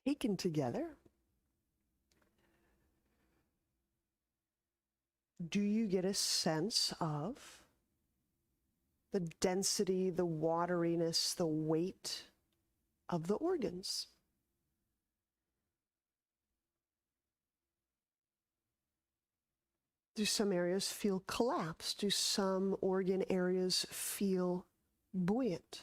taken together, do you get a sense of the density, the wateriness, the weight of the organs? Do some areas feel collapsed? Do some organ areas feel buoyant?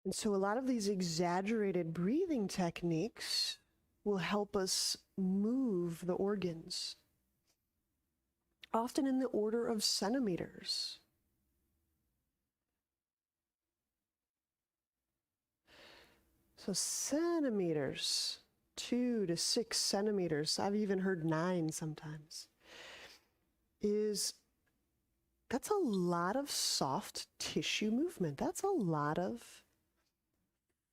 And so a lot of these exaggerated breathing techniques will help us move the organs, often in the order of centimeters. So centimeters, 2 to 6 centimeters, I've even heard 9 sometimes, that's a lot of soft tissue movement. That's a lot of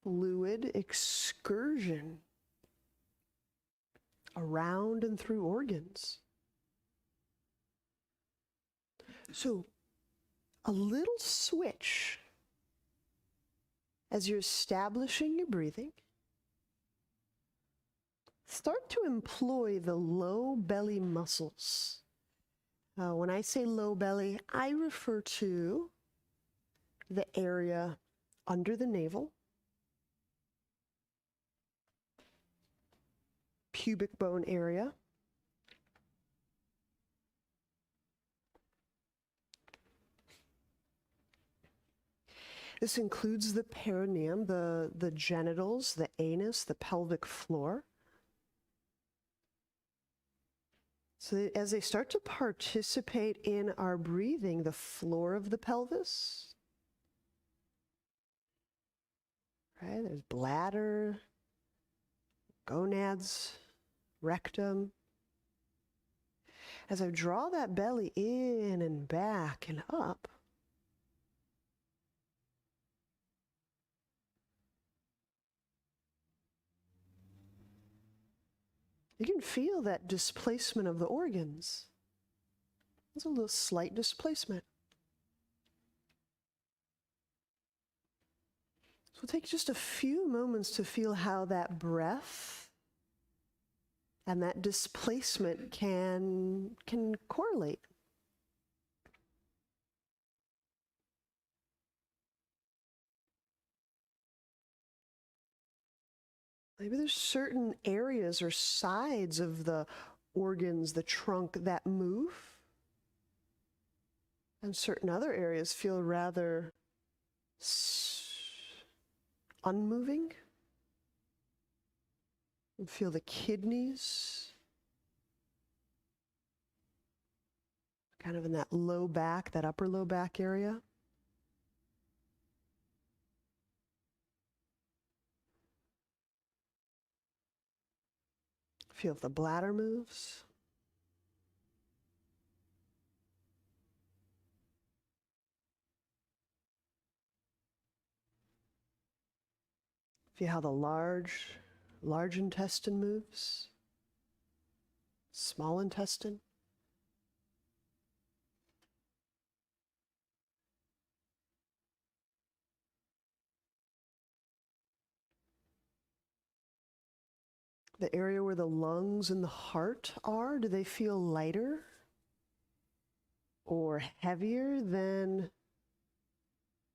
fluid excursion around and through organs. So a little switch as you're establishing your breathing. Start to employ the low belly muscles. When I say low belly, I refer to the area under the navel, pubic bone area, this includes the perineum, the genitals, the anus, the pelvic floor. So as they start to participate in our breathing, the floor of the pelvis, right? There's bladder, gonads, rectum. As I draw that belly in and back and up, you can feel that displacement of the organs. There's a little slight displacement. So we'll take just a few moments to feel how that breath and that displacement can correlate. Maybe there's certain areas or sides of the organs, the trunk, that move, and certain other areas feel rather unmoving. You feel the kidneys kind of in that low back, that upper low back area. Feel if the bladder moves. Feel how the large intestine moves. Small intestine. The area where the lungs and the heart are, do they feel lighter or heavier than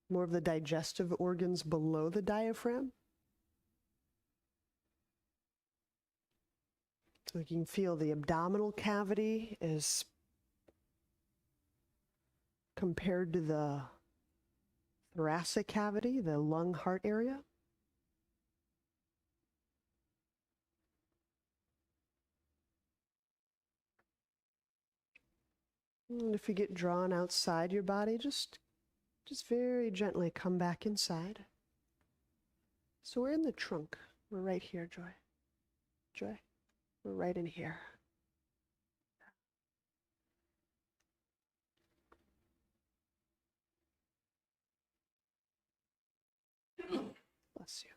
more of the digestive organs below the diaphragm? So you can feel the abdominal cavity is compared to the thoracic cavity, the lung heart area. And if you get drawn outside your body, just very gently come back inside. So we're in the trunk. We're right here, Joy. Joy, we're right in here. Bless you.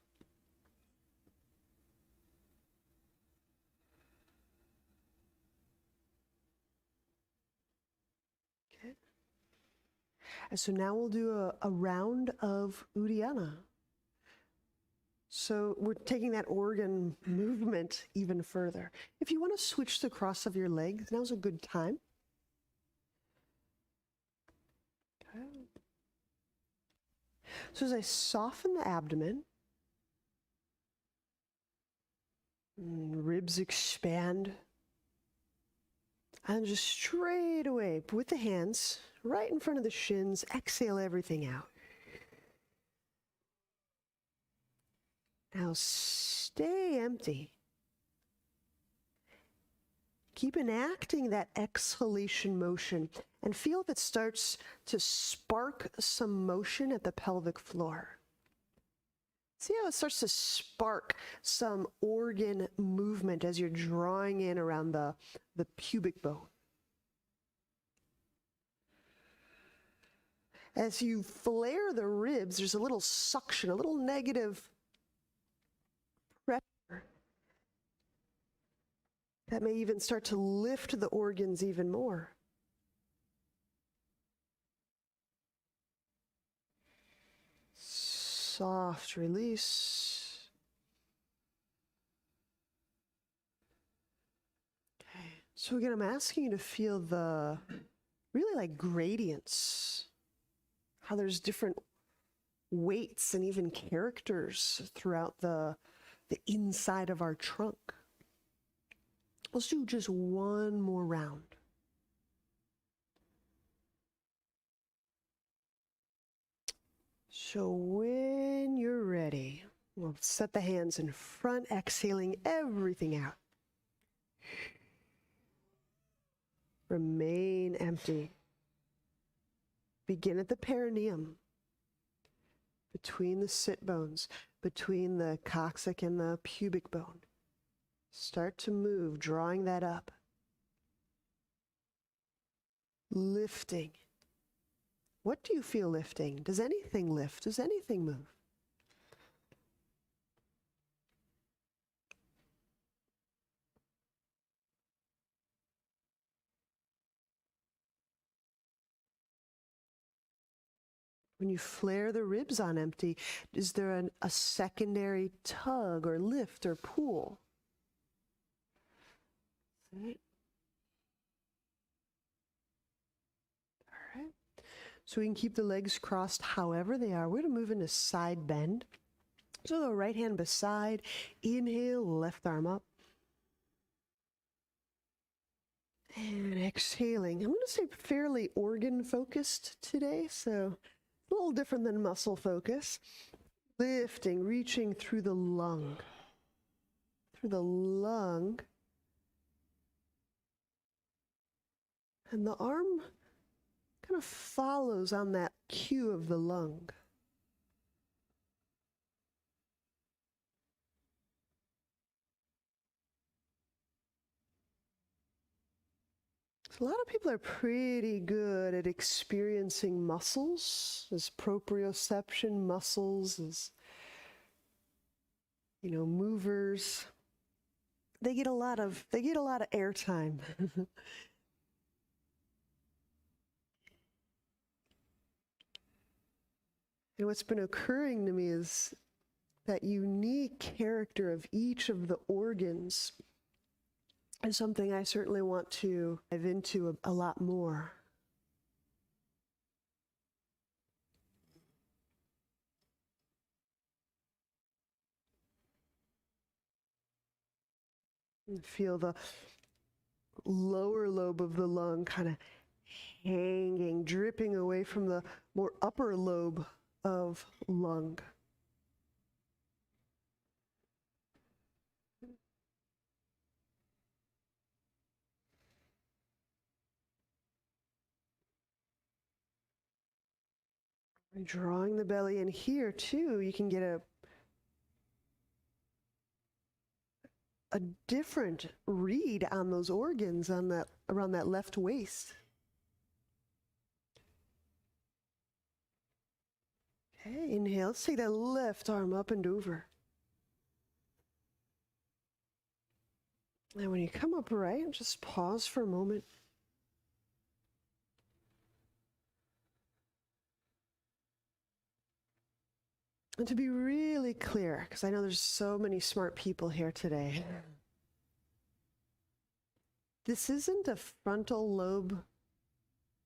Okay. And so now we'll do a round of Udiana. So we're taking that organ movement even further. If you want to switch the cross of your legs, now's a good time. Okay. So as I soften the abdomen, ribs expand, and just straight away with the hands right in front of the shins, exhale everything out. Now stay empty. Keep enacting that exhalation motion and feel if it starts to spark some motion at the pelvic floor. See how it starts to spark some organ movement as you're drawing in around the pubic bone. As you flare the ribs, there's a little suction, a little negative pressure that may even start to lift the organs even more. Soft release. Okay. So again, I'm asking you to feel the really like gradients, how there's different weights and even characters throughout the inside of our trunk. Let's do just one more round. So when you're ready, we'll set the hands in front, exhaling everything out. Remain empty. Begin at the perineum, between the sit bones, between the coccyx and the pubic bone. Start to move, drawing that up. Lifting. What do you feel lifting? Does anything lift? Does anything move? When you flare the ribs on empty, is there a secondary tug or lift or pull? Right. All right. So we can keep the legs crossed however they are. We're going to move into side bend. So the right hand beside, inhale, left arm up. And exhaling. I'm going to say fairly organ focused today, so a little different than muscle focus. Lifting, reaching through the lung. Through the lung. And the arm kind of follows on that cue of the lung. So a lot of people are pretty good at experiencing muscles, as proprioception muscles, as, movers. They get a lot of airtime. And what's been occurring to me is that unique character of each of the organs is something I certainly want to dive into a lot more. And feel the lower lobe of the lung kind of hanging, dripping away from the more upper lobe of lung. And drawing the belly in here too, you can get a different read on those organs on that around that left waist. Okay, inhale. Let's take that left arm up and over. And when you come upright, just pause for a moment. And to be really clear, because I know there's so many smart people here today, this isn't a frontal lobe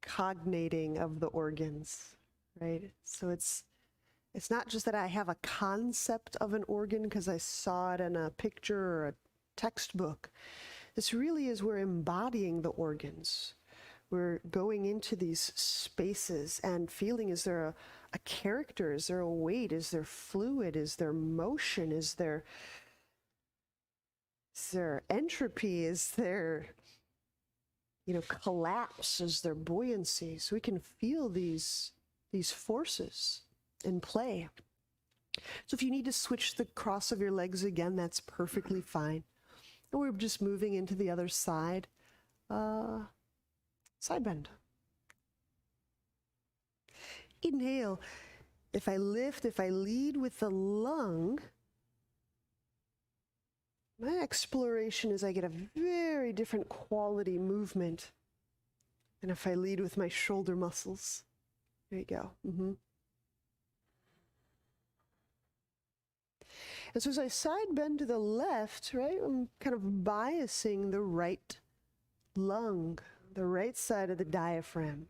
cognating of the organs, right? So it's not just that I have a concept of an organ because I saw it in a picture or a textbook. This really is, we're embodying the organs. We're going into these spaces and feeling, is there a character? Is there a weight? Is there fluid? Is there motion? Is there entropy? Is there, collapse? Is there buoyancy? So we can feel these forces in play. So if you need to switch the cross of your legs again, that's perfectly fine. And we're just moving into the other side. Side bend. Inhale. If I lead with the lung, my exploration is I get a very different quality movement than if I lead with my shoulder muscles. There you go. And so as I side bend to the left, right, I'm kind of biasing the right lung, the right side of the diaphragm.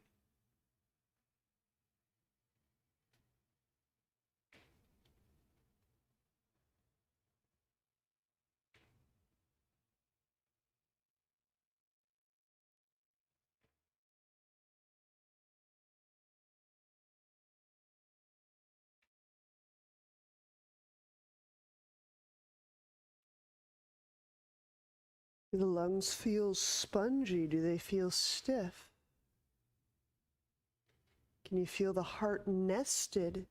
Do the lungs feel spongy? Do they feel stiff? Can you feel the heart nested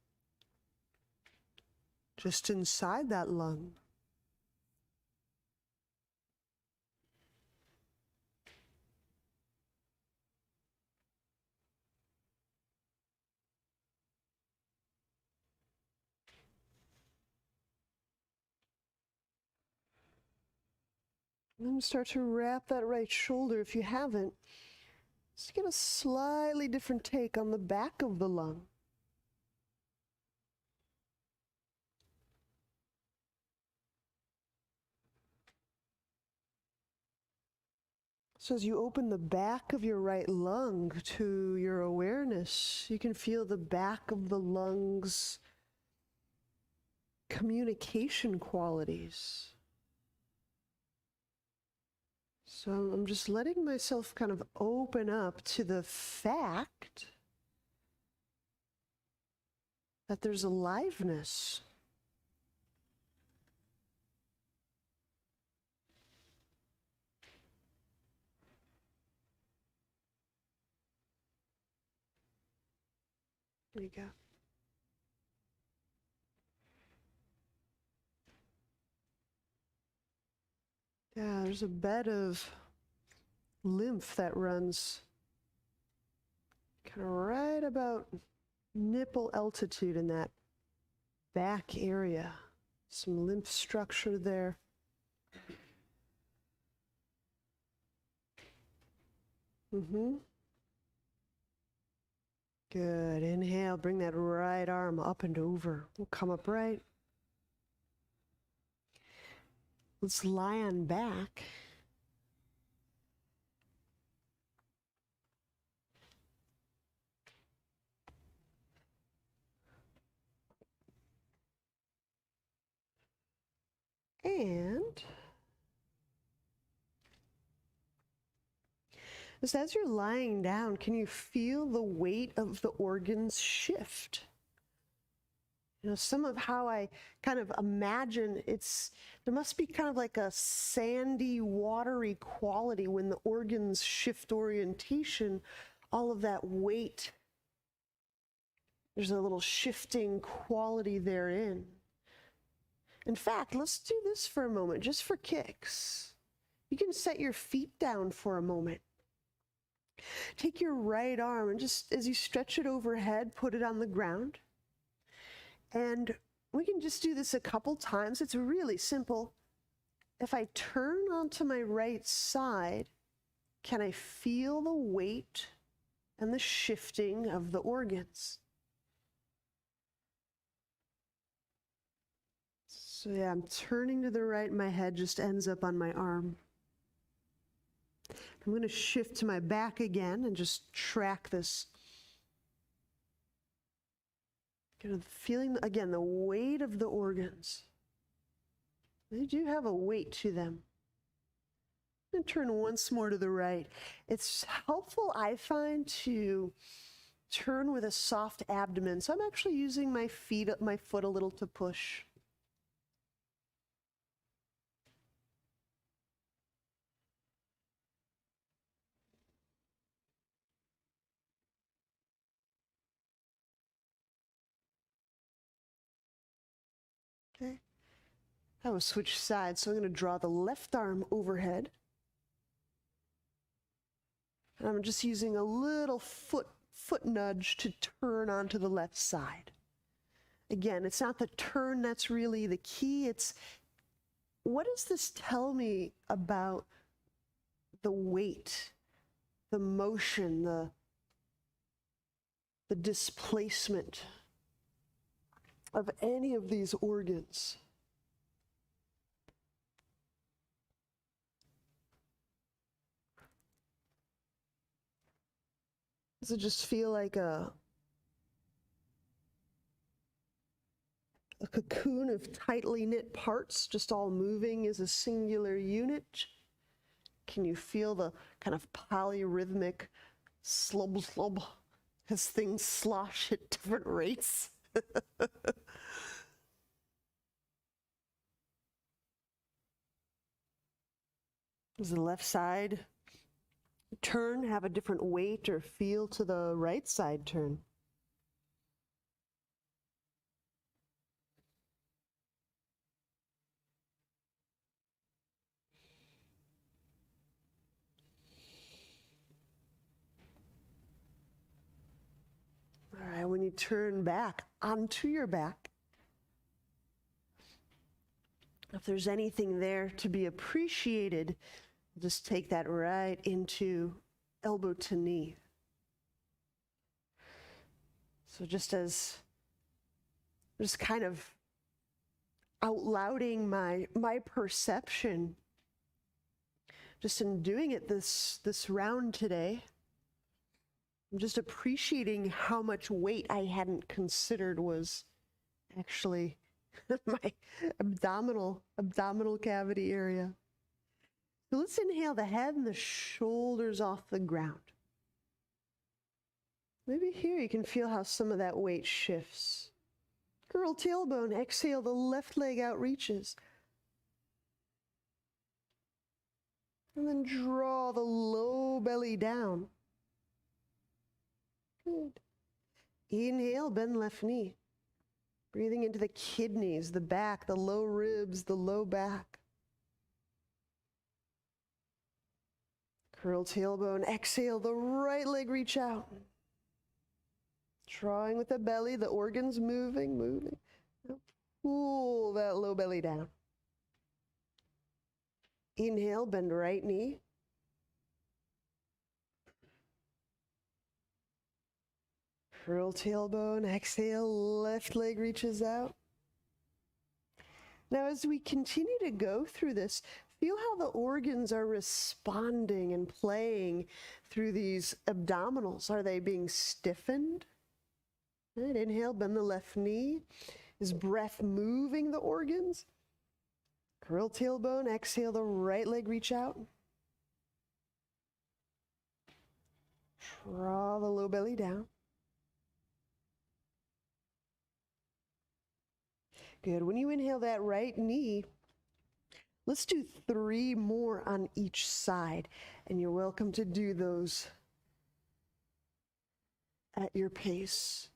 just inside that lung? And then start to wrap that right shoulder if you haven't. Just get a slightly different take on the back of the lung. So as you open the back of your right lung to your awareness, you can feel the back of the lung's communication qualities. So I'm just letting myself kind of open up to the fact that there's aliveness. There you go. Yeah, there's a bed of lymph that runs kind of right about nipple altitude in that back area. Some lymph structure there. Good. Inhale, bring that right arm up and over. We'll come upright. Let's lie on back. And just as you're lying down, can you feel the weight of the organs shift? Some of how I kind of imagine there must be kind of like a sandy, watery quality when the organs shift orientation, all of that weight. There's a little shifting quality therein. In fact, let's do this for a moment, just for kicks. You can set your feet down for a moment. Take your right arm and just as you stretch it overhead, put it on the ground. And we can just do this a couple times. It's really simple. If I turn onto my right side, can I feel the weight and the shifting of the organs? So yeah, I'm turning to the right, my head just ends up on my arm. I'm going to shift to my back again and just track this. Feeling, again, the weight of the organs. They do have a weight to them. And turn once more to the right. It's helpful, I find, to turn with a soft abdomen. So I'm actually using my foot a little to push. Okay. I will switch sides, so I'm going to draw the left arm overhead. And I'm just using a little foot nudge to turn onto the left side. Again, it's not the turn that's really the key. It's what does this tell me about the weight, the motion, the displacement of any of these organs? Does it just feel like a cocoon of tightly knit parts, just all moving as a singular unit? Can you feel the kind of polyrhythmic slub slub as things slosh at different rates? Does the left side turn have a different weight or feel to the right side turn? All right, when you turn back onto your back, if there's anything there to be appreciated, just take that right into elbow to knee. So just kind of outlouding my perception, just in doing it this round today, I'm just appreciating how much weight I hadn't considered was actually my abdominal cavity area. So let's inhale the head and the shoulders off the ground. Maybe here you can feel how some of that weight shifts. Curl tailbone, exhale, the left leg out reaches. And then draw the low belly down. Good. Inhale, bend left knee. Breathing into the kidneys, the back, the low ribs, the low back. Curl tailbone, exhale, the right leg reach out. Drawing with the belly, the organs moving. Now pull that low belly down. Inhale, bend right knee. Curl tailbone, exhale, left leg reaches out. Now as we continue to go through this, feel how the organs are responding and playing through these abdominals. Are they being stiffened? Right, inhale, bend the left knee. Is breath moving the organs? Curl tailbone, exhale, the right leg reach out. Draw the low belly down. Good. When you inhale that right knee, let's do 3 more on each side. And you're welcome to do those at your pace.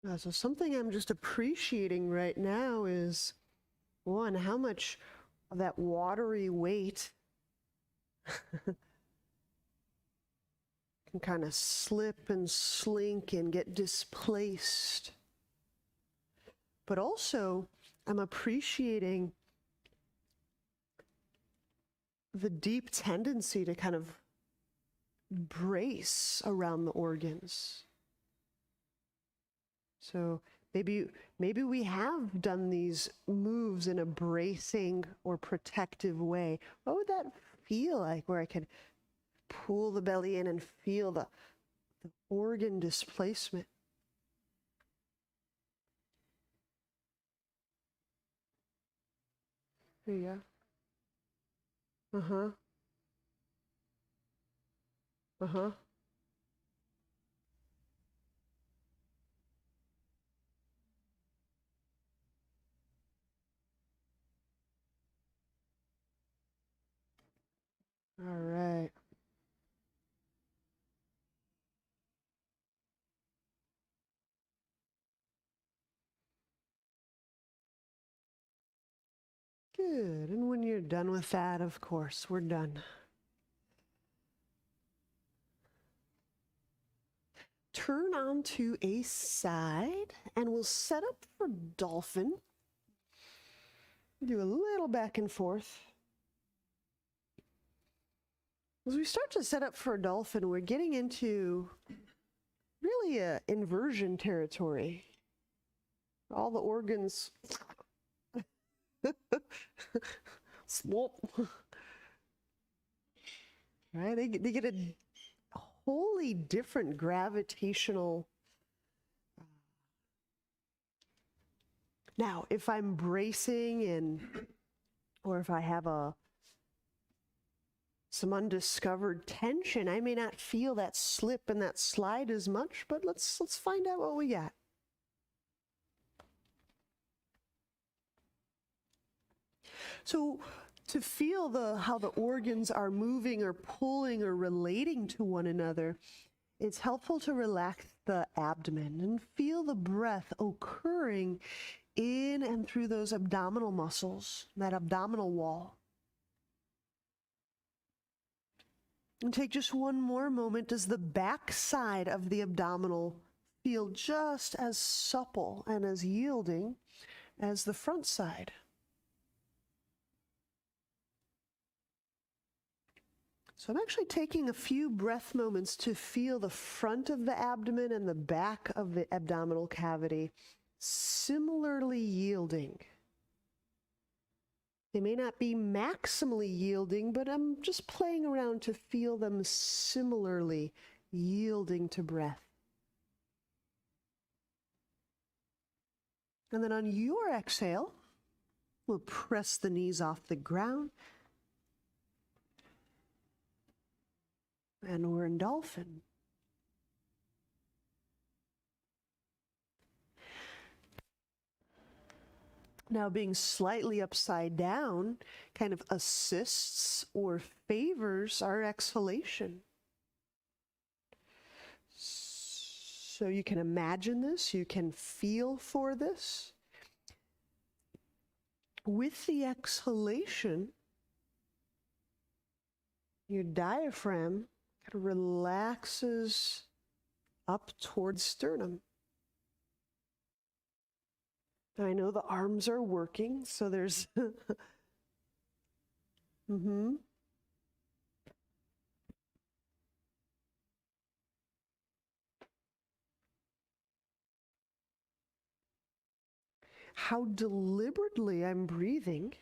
So something I'm just appreciating right now is, one, how much of that watery weight can kind of slip and slink and get displaced. But also, I'm appreciating the deep tendency to kind of brace around the organs. So maybe we have done these moves in a bracing or protective way. What would that feel like, where I could pull the belly in and feel the organ displacement? There you go. Uh-huh. Uh-huh. All right. Good. And when you're done with that, of course, we're done. Turn onto a side, and we'll set up for Dolphin. Do a little back and forth. As we start to set up for Dolphin, we're getting into really a inversion territory. All the organs swap. Right? They get a wholly different gravitational. Now, if I'm bracing or if I have some undiscovered tension, I may not feel that slip and that slide as much, but let's find out what we got. So to feel how the organs are moving or pulling or relating to one another, it's helpful to relax the abdomen and feel the breath occurring in and through those abdominal muscles, that abdominal wall. And take just one more moment. Does the back side of the abdominal feel just as supple and as yielding as the front side? So I'm actually taking a few breath moments to feel the front of the abdomen and the back of the abdominal cavity similarly yielding. They may not be maximally yielding, but I'm just playing around to feel them similarly yielding to breath. And then on your exhale, we'll press the knees off the ground. And we're in Dolphin. Now, being slightly upside down kind of assists or favors our exhalation. So you can imagine this, you can feel for this. With the exhalation, your diaphragm kind of relaxes up towards sternum. Now, I know the arms are working, so there's How deliberately I'm breathing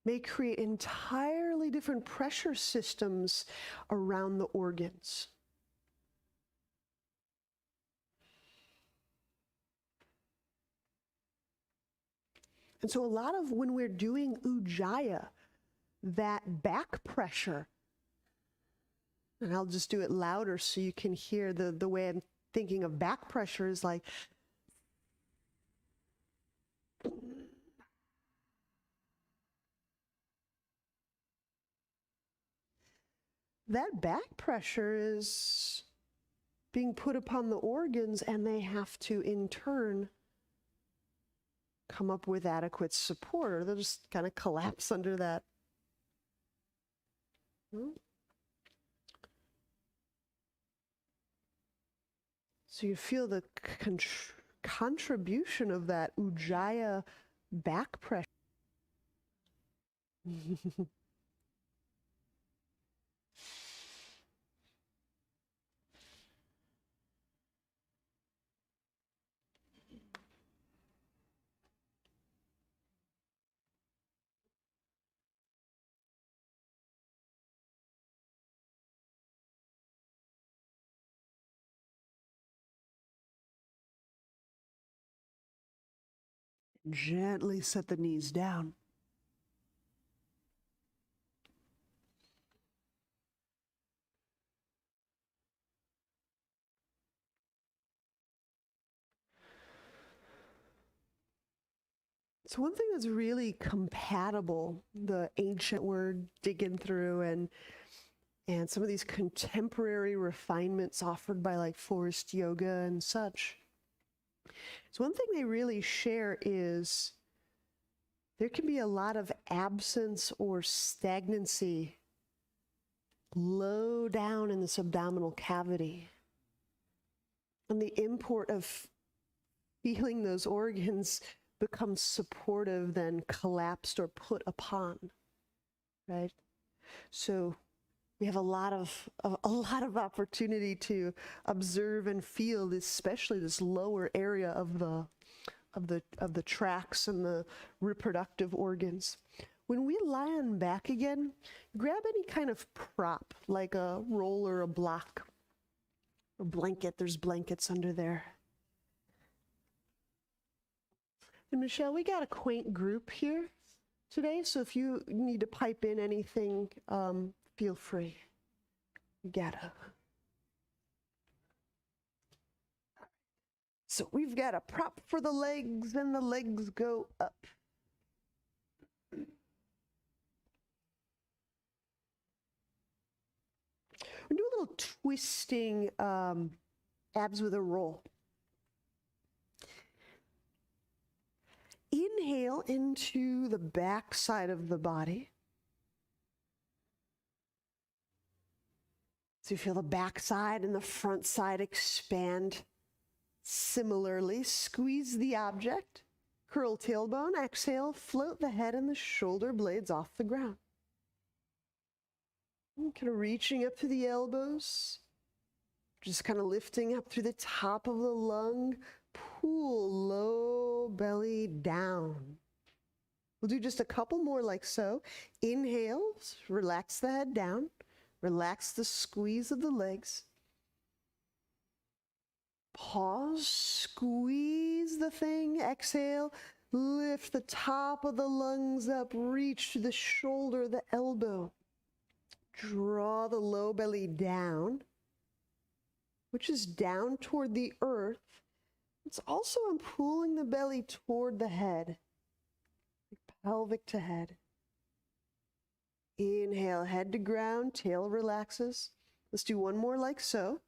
may create entirely different pressure systems around the organs. And so a lot of when we're doing Ujjayi, that back pressure, and I'll just do it louder so you can hear the way I'm thinking of back pressure is like, that back pressure is being put upon the organs, and they have to, in turn, come up with adequate support, or they'll just kind of collapse under that. So you feel the contribution of that Ujjayi back pressure. Gently set the knees down. So one thing that's really compatible, the ancient word digging through, and some of these contemporary refinements offered by like Forrest yoga and such. So one thing they really share is there can be a lot of absence or stagnancy low down in this abdominal cavity. And the import of feeling those organs becomes supportive, then collapsed or put upon, right? So we have a lot of opportunity to observe and feel this, especially this lower area of the tracts and the reproductive organs. When we lie on back again, grab any kind of prop, like a roll or a block, or blanket. There's blankets under there. And Michelle, we got a quaint group here today, so if you need to pipe in anything, feel free. You gotta. So we've got a prop for the legs, and the legs go up. We'll do a little twisting abs with a roll. Inhale into the back side of the body. So you feel the back side and the front side expand. Similarly, squeeze the object, curl tailbone, exhale, float the head and the shoulder blades off the ground. And kind of reaching up to the elbows, just kind of lifting up through the top of the lung. Pull low belly down. We'll do just a couple more like so. Inhale, relax the head down. Relax the squeeze of the legs. Pause, squeeze the thing, exhale, lift the top of the lungs up, reach to the shoulder, the elbow. Draw the low belly down, which is down toward the earth. It's also pulling the belly toward the head, pelvic to head. Inhale, head to ground, tail relaxes. Let's do one more like so.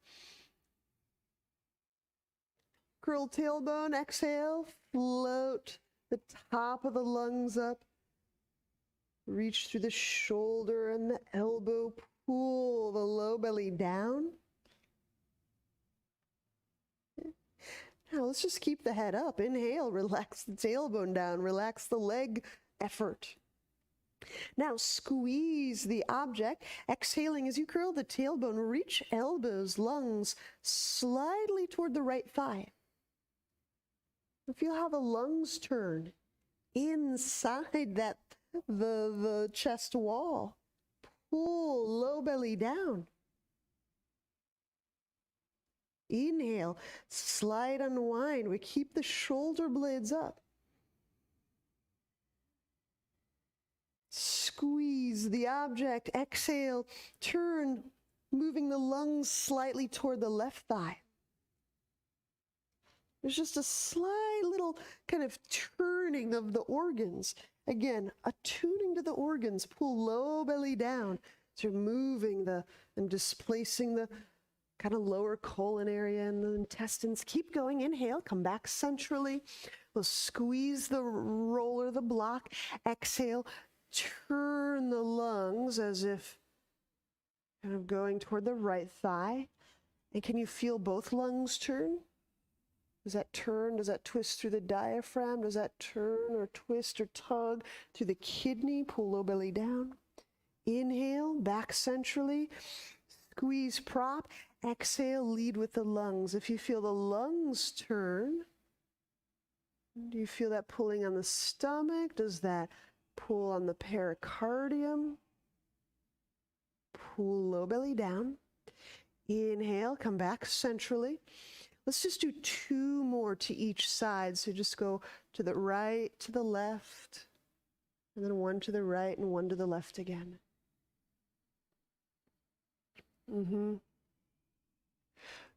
Curl tailbone, exhale, float the top of the lungs up. Reach through the shoulder and the elbow, pull the low belly down. Now let's just keep the head up. Inhale, relax the tailbone down, relax the leg effort. Now squeeze the object. Exhaling as you curl the tailbone, reach elbows, lungs slightly toward the right thigh. Feel how the lungs turn inside that the chest wall. Pull low belly down. Inhale, slide, unwind. We keep the shoulder blades up. Squeeze the object. Exhale, turn, moving the lungs slightly toward the left thigh. There's just a slight little kind of turning of the organs. Again, attuning to the organs. Pull low belly down. So you're moving and displacing the kind of lower colon area and the intestines. Keep going. Inhale, come back centrally. We'll squeeze the roller, the block. Exhale, turn the lungs as if kind of going toward the right thigh. And can you feel both lungs turn? Does that turn? Does that twist through the diaphragm? Does that turn or twist or tug through the kidney? Pull low belly down. Inhale, back centrally. Squeeze, prop. Exhale, lead with the lungs. If you feel the lungs turn, do you feel that pulling on the stomach? Does that pull on the pericardium? Pull low belly down. Inhale, come back centrally. Let's just do 2 more to each side. So just go to the right, to the left, and then 1 to the right and 1 to the left again.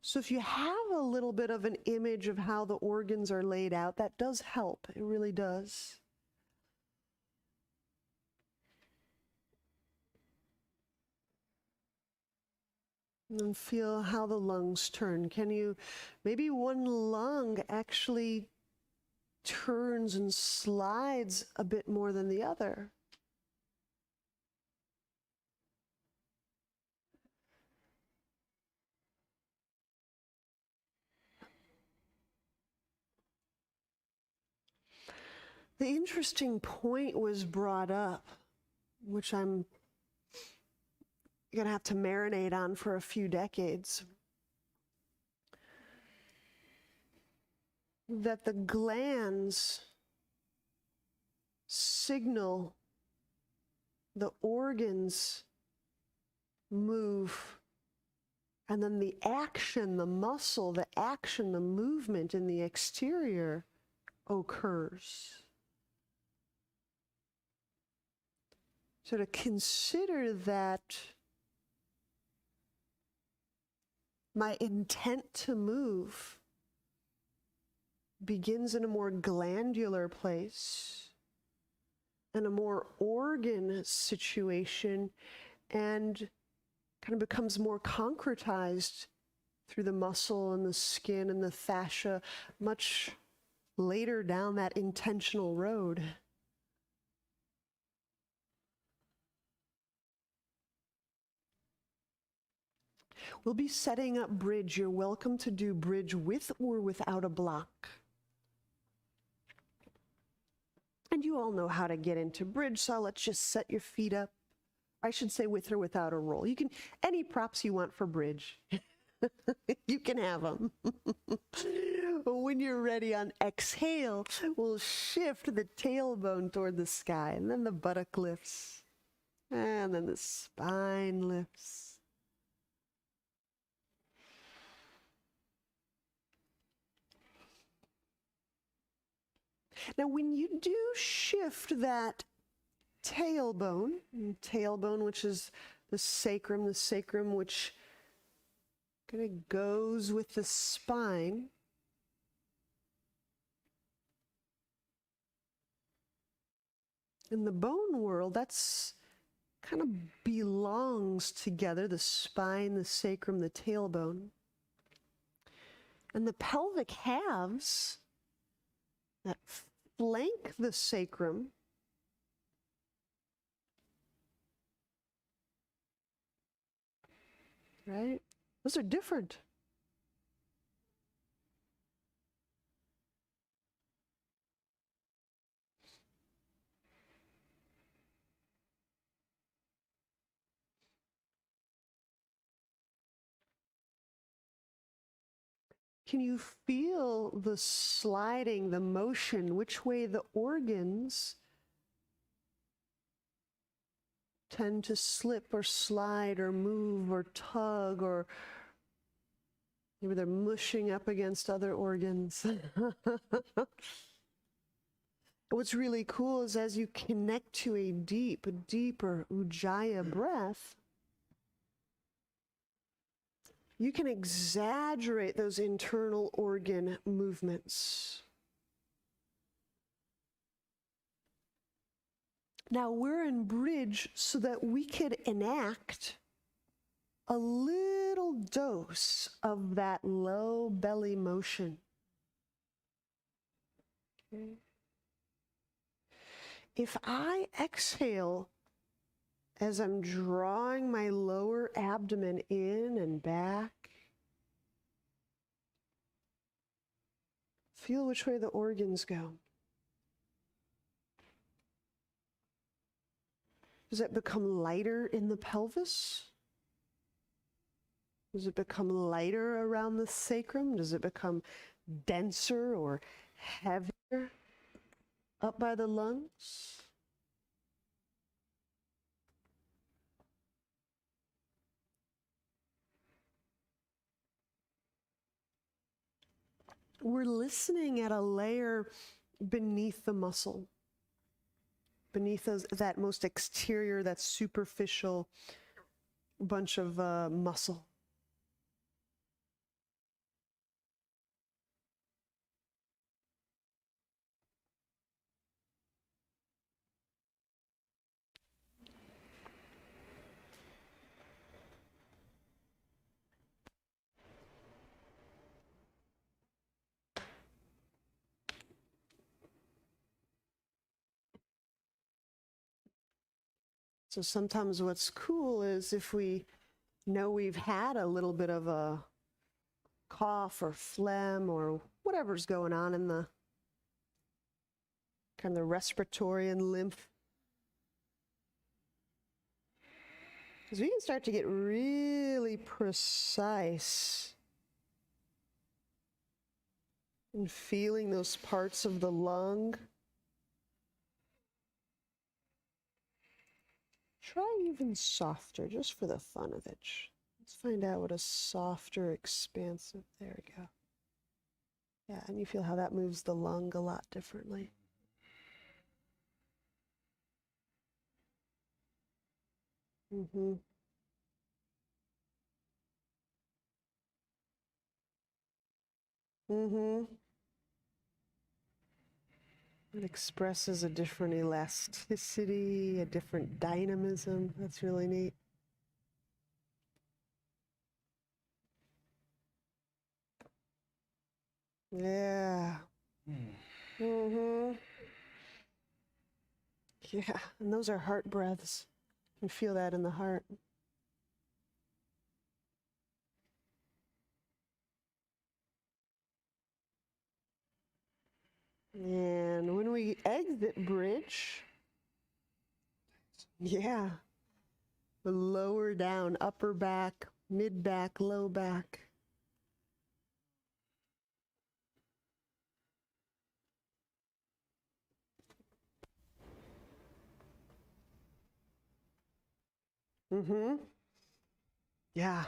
So if you have a little bit of an image of how the organs are laid out, that does help. It really does. And feel how the lungs turn. Can you, maybe one lung actually turns and slides a bit more than the other. The interesting point was brought up, which I'm going to have to marinate on for a few decades, that the glands signal the organs move, and then the action, the muscle, the action, the movement in the exterior occurs. So to consider that my intent to move begins in a more glandular place and a more organ situation, and kind of becomes more concretized through the muscle and the skin and the fascia much later down that intentional road. We'll be setting up bridge. You're welcome to do bridge with or without a block. And you all know how to get into bridge, so let's just set your feet up. I should say with or without a roll. You can, any props you want for bridge, you can have them. When you're ready on exhale, we'll shift the tailbone toward the sky, and then the buttock lifts, and then the spine lifts. Now, when you do shift that tailbone, which is the sacrum which kind of goes with the spine, in the bone world, that's kind of belongs together, the spine, the sacrum, the tailbone. And the pelvic halves that flank the sacrum right? Those are different. Can you feel the sliding, the motion, which way the organs tend to slip or slide or move or tug, or maybe they're mushing up against other organs. What's really cool is as you connect to a deeper Ujjayi breath, you can exaggerate those internal organ movements. Now we're in bridge so that we could enact a little dose of that low belly motion. Okay. If I exhale as I'm drawing my lower abdomen in and back, feel which way the organs go. Does it become lighter in the pelvis? Does it become lighter around the sacrum? Does it become denser or heavier up by the lungs? We're listening at a layer beneath the muscle, beneath that most exterior, that superficial bunch of muscle. So sometimes what's cool is if we know we've had a little bit of a cough or phlegm or whatever's going on in the kind of the respiratory and lymph, because we can start to get really precise in feeling those parts of the lung. Try even softer, just for the fun of it. Let's find out what a softer, expansive, there we go. Yeah, and you feel how that moves the lung a lot differently. Mm-hmm. Mm-hmm. It expresses a different elasticity, a different dynamism. That's really neat. Yeah. Mm-hmm. Yeah, and those are heart breaths. You feel that in the heart. And when we exit bridge, yeah, the lower down, upper back, mid back, low back. Mm-hmm. Yeah.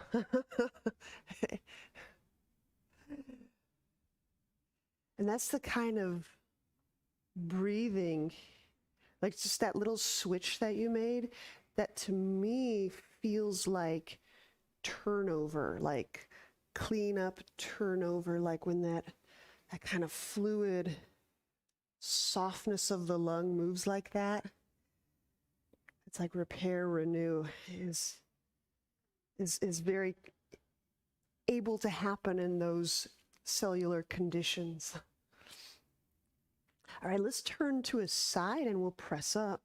And that's the kind of breathing, like just that little switch that you made, that to me feels like turnover, like clean up turnover, like when that kind of fluid softness of the lung moves like that. It's like repair, renew is very able to happen in those cellular conditions. All right, let's turn to a side and we'll press up.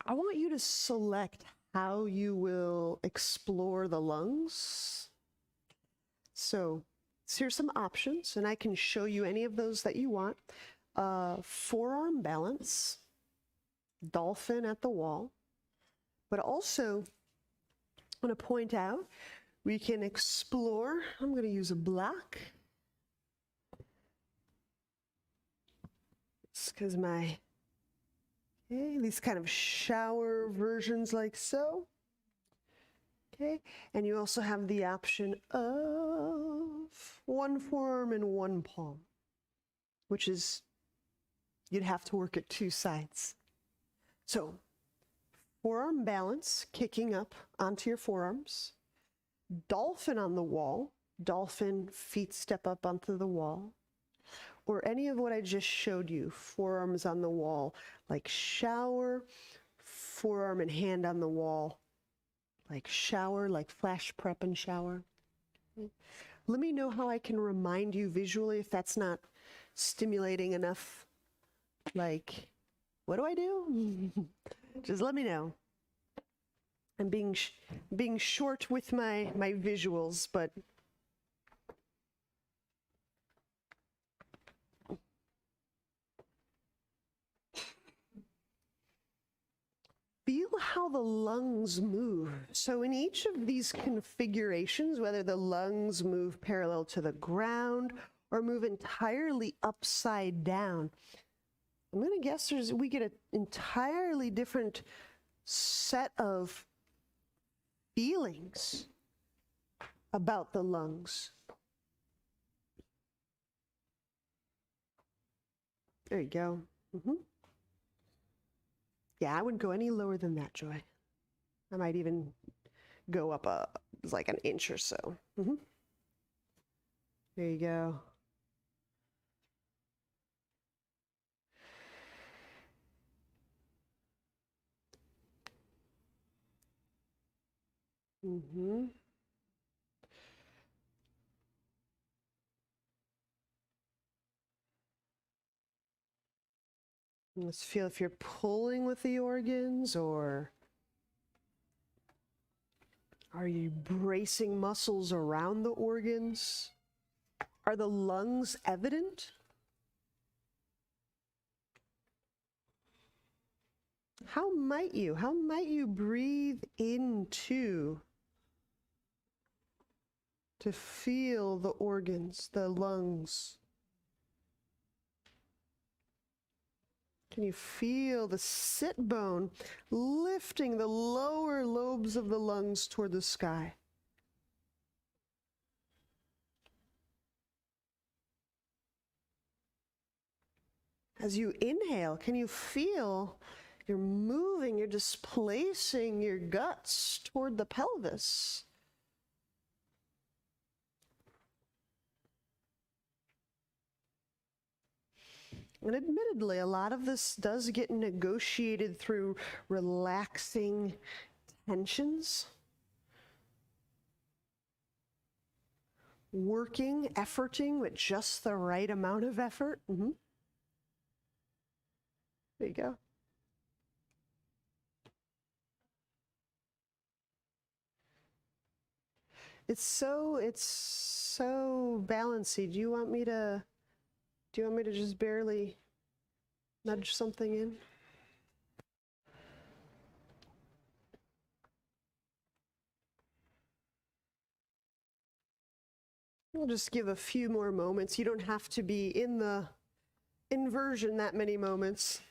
I want you to select how you will explore the lungs. So here's some options, and I can show you any of those that you want. Forearm balance, dolphin at the wall, but also I want to point out we can explore. I'm going to use a block. It's because these kind of shower versions like so. Okay, and you also have the option of one forearm and one palm, which is, you'd have to work at two sides. So, forearm balance, kicking up onto your forearms. Dolphin on the wall. Dolphin, feet step up onto the wall. or any of what I just showed you, forearms on the wall, like shower, forearm and hand on the wall, like shower, like flash prep and shower. Let me know how I can remind you visually if that's not stimulating enough. Like, what do I do? Just let me know. I'm being short with my visuals, but feel how the lungs move. So in each of these configurations, whether the lungs move parallel to the ground or move entirely upside down, I'm going to guess we get an entirely different set of feelings about the lungs. There you go. Yeah, I wouldn't go any lower than that, Joy. I might even go up like an inch or so. There you go. Let's feel if you're pulling with the organs, or are you bracing muscles around the organs? Are the lungs evident? How might you breathe into to feel the organs, the lungs? Can you feel the sit bone lifting the lower lobes of the lungs toward the sky? As you inhale, can you feel you're moving, you're displacing your guts toward the pelvis? And admittedly, a lot of this does get negotiated through relaxing tensions, efforting with just the right amount of effort. There you go. It's so balancy. Do you want me to just barely nudge something in? We'll just give a few more moments. You don't have to be in the inversion that many moments.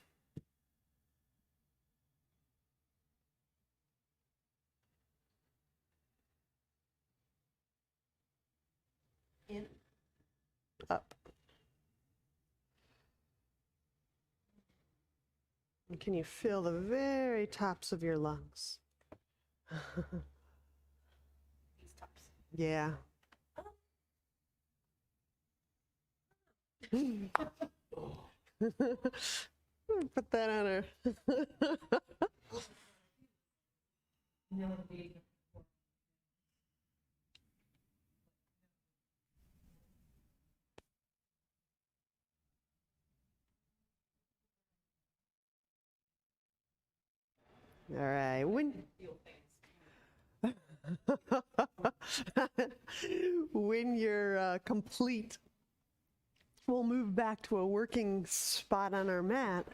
In. Up. And can you feel the very tops of your lungs? These tops. Yeah. Put that on her. All right. When you're complete, we'll move back to a working spot on our mat.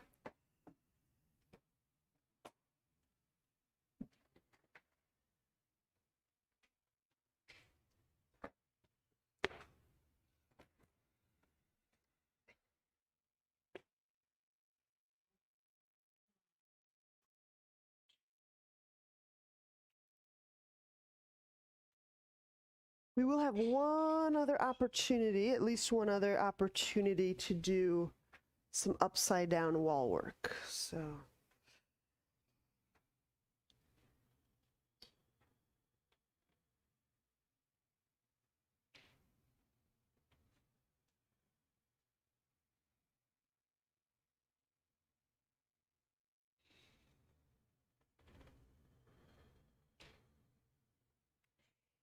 We will have one other opportunity, at least one other opportunity to do some upside down wall work. So.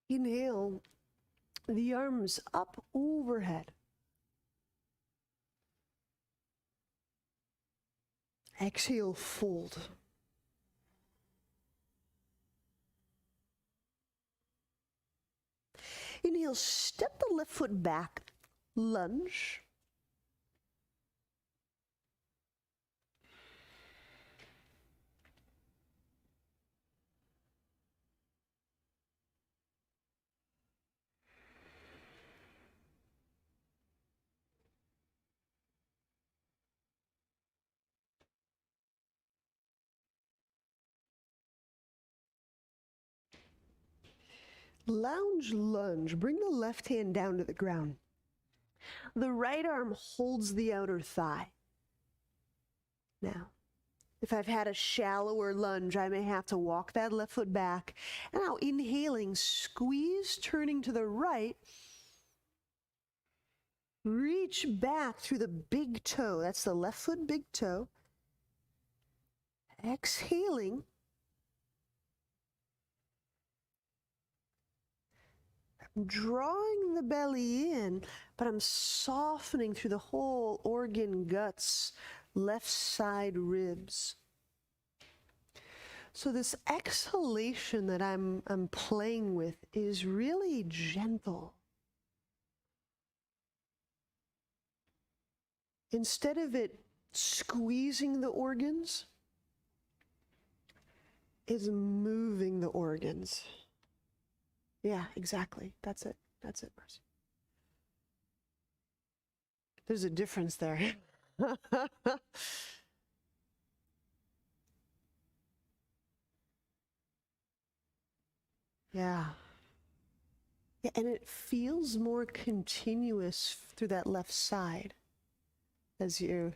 Inhale, the arms up overhead. Exhale, fold. Inhale, step the left foot back, lunge. Lounge lunge. Bring the left hand down to the ground. The right arm holds the outer thigh. Now, if I've had a shallower lunge, I may have to walk that left foot back. And now inhaling, squeeze, turning to the right. Reach back through the big toe. That's the left foot big toe. Exhaling. I'm drawing the belly in, but I'm softening through the whole organ, guts, left side ribs. So this exhalation that I'm playing with is really gentle. Instead of it squeezing the organs, it's moving the organs. Yeah, exactly. That's it. That's it, Marcy. There's a difference there. Yeah. Yeah, and it feels more continuous through that left side as you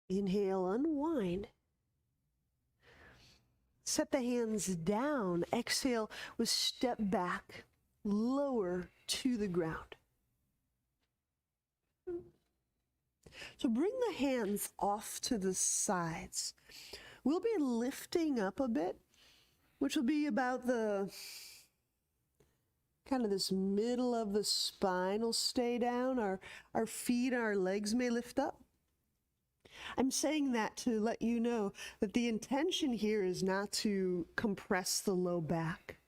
inhale, unwind. Set the hands down. Exhale with step back, lower to the ground. So bring the hands off to the sides. We'll be lifting up a bit, which will be about the kind of this middle of the spine will stay down. Our feet, our legs may lift up. I'm saying that to let you know that the intention here is not to compress the low back.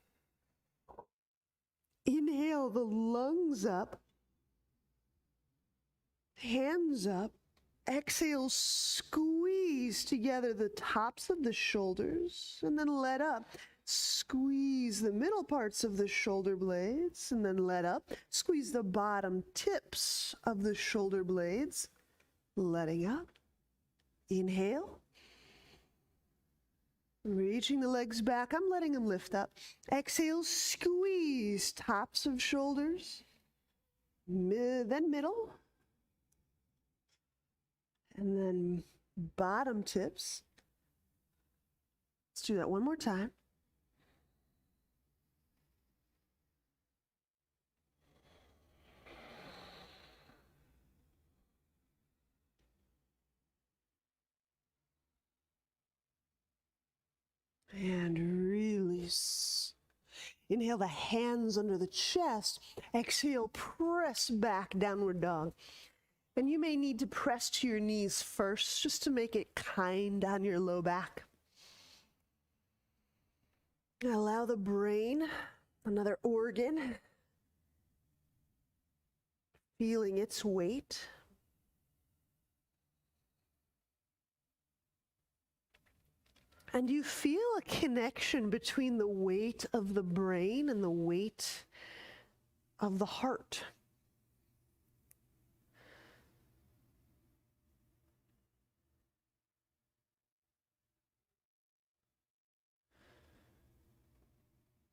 Inhale the lungs up, hands up. Exhale, squeeze together the tops of the shoulders and then let up. Squeeze the middle parts of the shoulder blades and then let up. Squeeze the bottom tips of the shoulder blades, letting up. Inhale. Reaching the legs back. I'm letting them lift up. Exhale, squeeze tops of shoulders, then middle, and then bottom tips. Let's do that one more time. And release. Inhale the hands under the chest. Exhale, press back, downward dog. And you may need to press to your knees first, just to make it kind on your low back. Allow the brain, another organ, feeling its weight. And you feel a connection between the weight of the brain and the weight of the heart.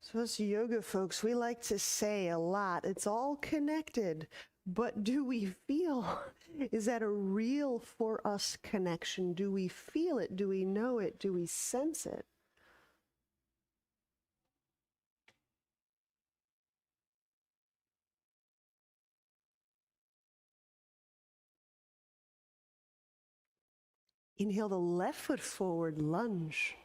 So as yoga folks, we like to say a lot, it's all connected. But do we feel, is that a real for us connection? Do we feel it? Do we know it? Do we sense it? Inhale the left foot forward, lunge.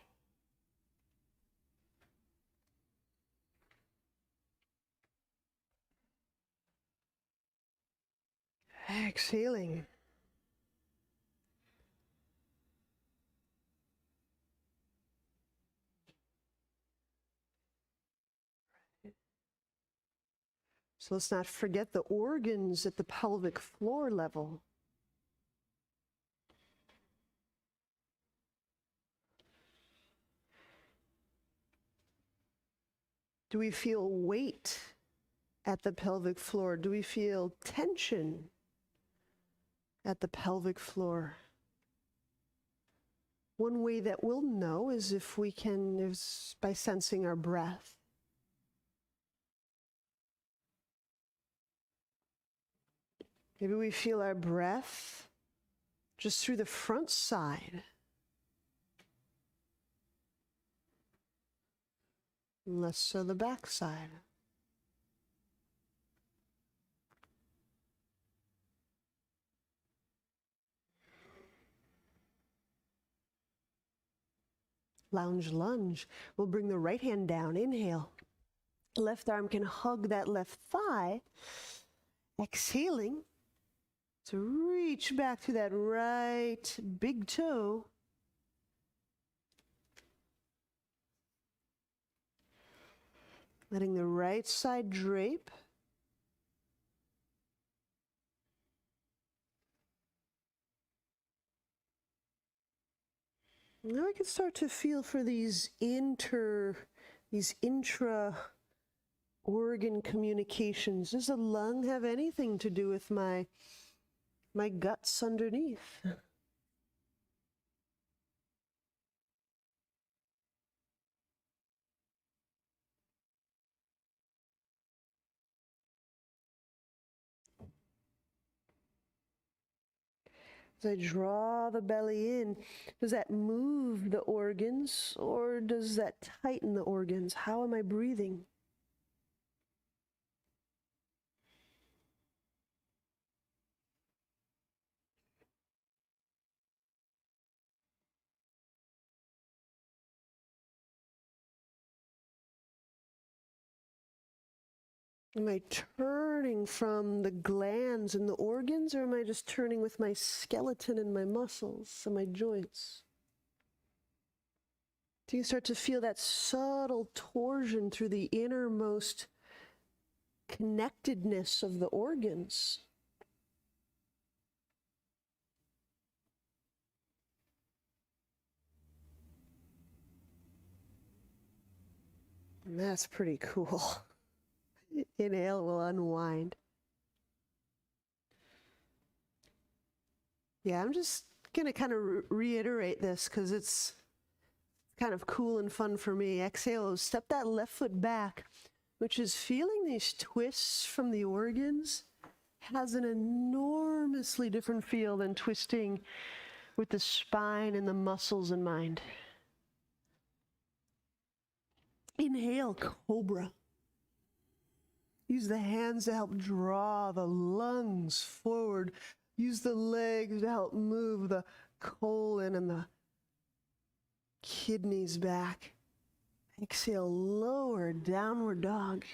Exhaling. So let's not forget the organs at the pelvic floor level. Do we feel weight at the pelvic floor? Do we feel tension at the pelvic floor? One way that we'll know is if we can, is by sensing our breath. Maybe we feel our breath just through the front side. Less so the back side. Lounge, lunge. We'll bring the right hand down. Inhale. Left arm can hug that left thigh. Exhaling to reach back to that right big toe. Letting the right side drape. Now we can start to feel for these intra organ communications. Does the lung have anything to do with my guts underneath? As I draw the belly in, does that move the organs or does that tighten the organs? How am I breathing? Am I turning from the glands and the organs, or am I just turning with my skeleton and my muscles and my joints? Do you start to feel that subtle torsion through the innermost connectedness of the organs? And that's pretty cool. Inhale, we'll unwind. Yeah, I'm just going to kind of reiterate this because it's kind of cool and fun for me. Exhale, step that left foot back, which is feeling these twists from the organs has an enormously different feel than twisting with the spine and the muscles in mind. Inhale, cobra. Use the hands to help draw the lungs forward. Use the legs to help move the colon and the kidneys back. Exhale, lower, downward dog.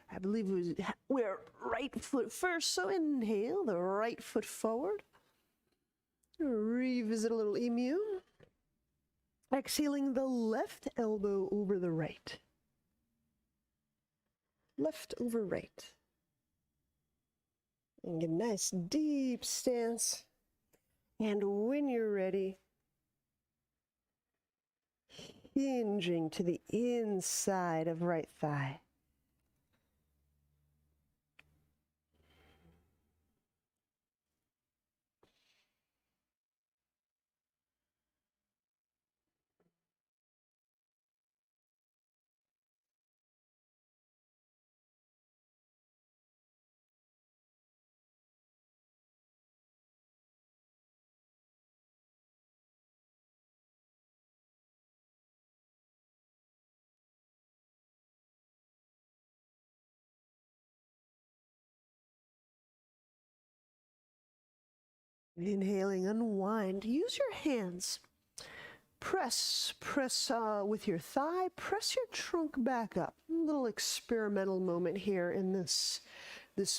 I believe we're right foot first, so inhale, the right foot forward. Revisit a little emu. Exhaling the left elbow over the right. Left over right. And get a nice deep stance. And when you're ready, hinging to the inside of right thigh. Inhaling, unwind. Use your hands. Press with your thigh. Press your trunk back up. A little experimental moment here in this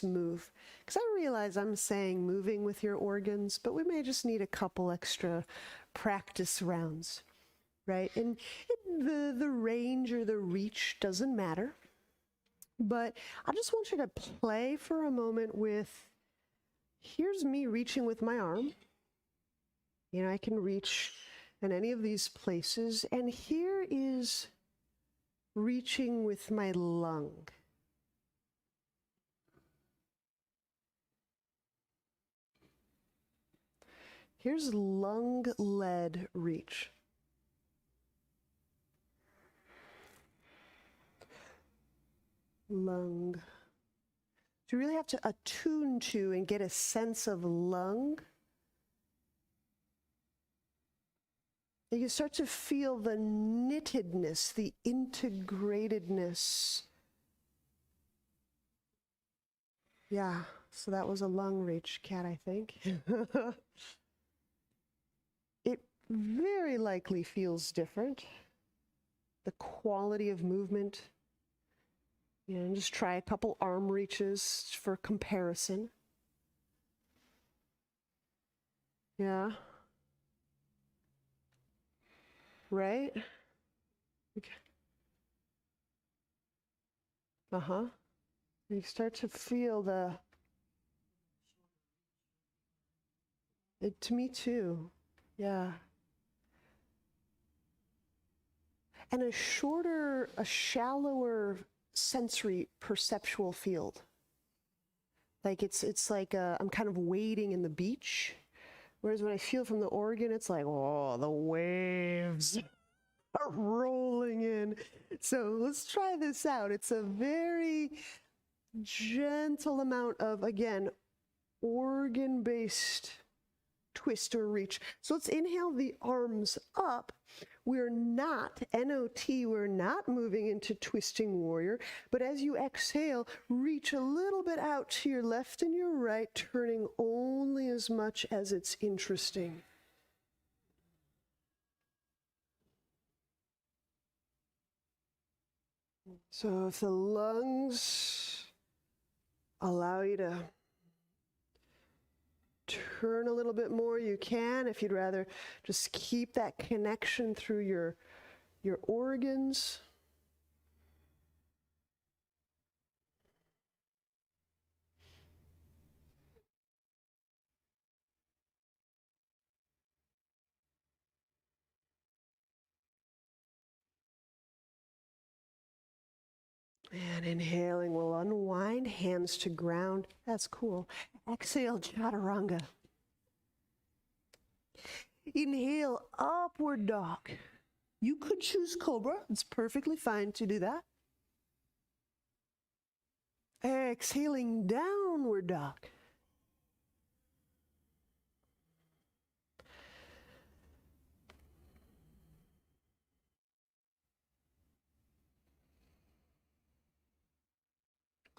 move. Because I realize I'm saying moving with your organs, but we may just need a couple extra practice rounds, right? And the range or the reach doesn't matter. But I just want you to play for a moment with, here's me reaching with my arm. You know, I can reach in any of these places. And here is reaching with my lung. Here's lung-led reach. Lung. So you really have to attune to and get a sense of lung. And you start to feel the knittedness, the integratedness. Yeah, so that was a lung reach, Kat, I think. It very likely feels different. The quality of movement. You know, and just try a couple arm reaches for comparison. Yeah. Right? Okay. Uh-huh. You start to feel to me too. Yeah. And a shallower sensory perceptual field. Like it's like I'm kind of wading in the beach. Whereas when I feel from the organ, it's like, oh, the waves are rolling in. So let's try this out. It's a very gentle amount of, again, organ-based twist or reach. So let's inhale the arms up. We're not, N-O-T, we're not moving into twisting warrior, but as you exhale, reach a little bit out to your left and your right, turning only as much as it's interesting. So if the lungs allow you to turn a little bit more, you can. If you'd rather just keep that connection through your organs. And inhaling, we'll unwind, hands to ground. That's cool. Exhale, chaturanga. Inhale, upward dog. You could choose cobra. It's perfectly fine to do that. Exhaling, downward dog.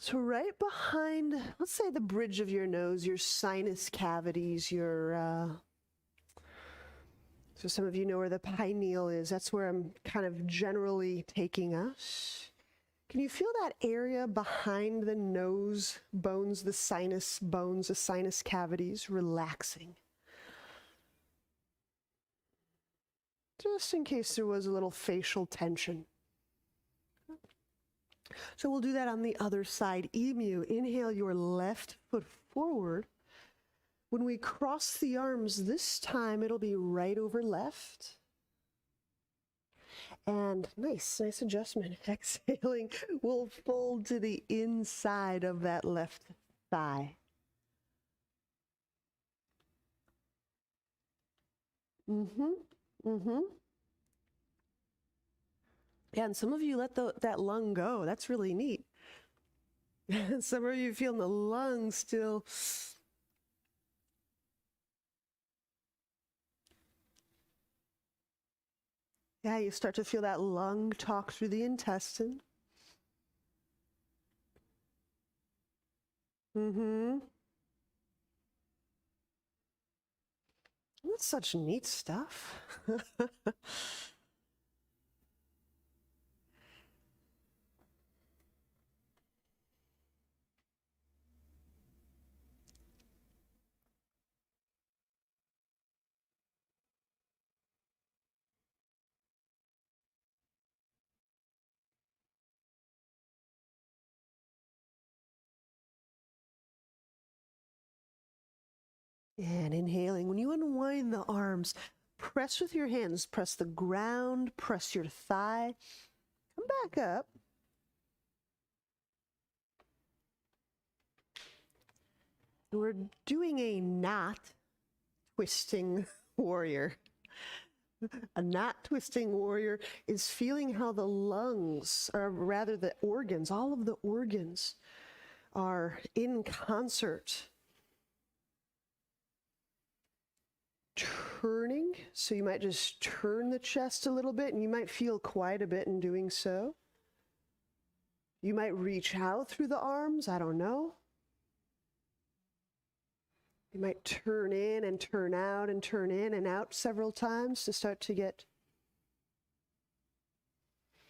So right behind, let's say the bridge of your nose, your sinus cavities, so some of you know where the pineal is. That's where I'm kind of generally taking us. Can you feel that area behind the nose bones, the sinus bones, the sinus cavities relaxing? Just in case there was a little facial tension. So we'll do that on the other side. Emu, inhale your left foot forward. When we cross the arms this time, it'll be right over left. And nice adjustment. Exhaling, we'll fold to the inside of that left thigh. Yeah, and some of you let that lung go. That's really neat. Some of you feeling the lung still. Yeah, you start to feel that lung talk through the intestine. That's such neat stuff. And inhaling. When you unwind the arms, press with your hands, press the ground, press your thigh. Come back up. We're doing a knot twisting warrior. A knot twisting warrior is feeling how the lungs, or rather the organs, all of the organs are in concert. Turning, so you might just turn the chest a little bit, and you might feel quite a bit in doing so. You might reach out through the arms, I don't know. You might turn in and turn out and turn in and out several times to start to get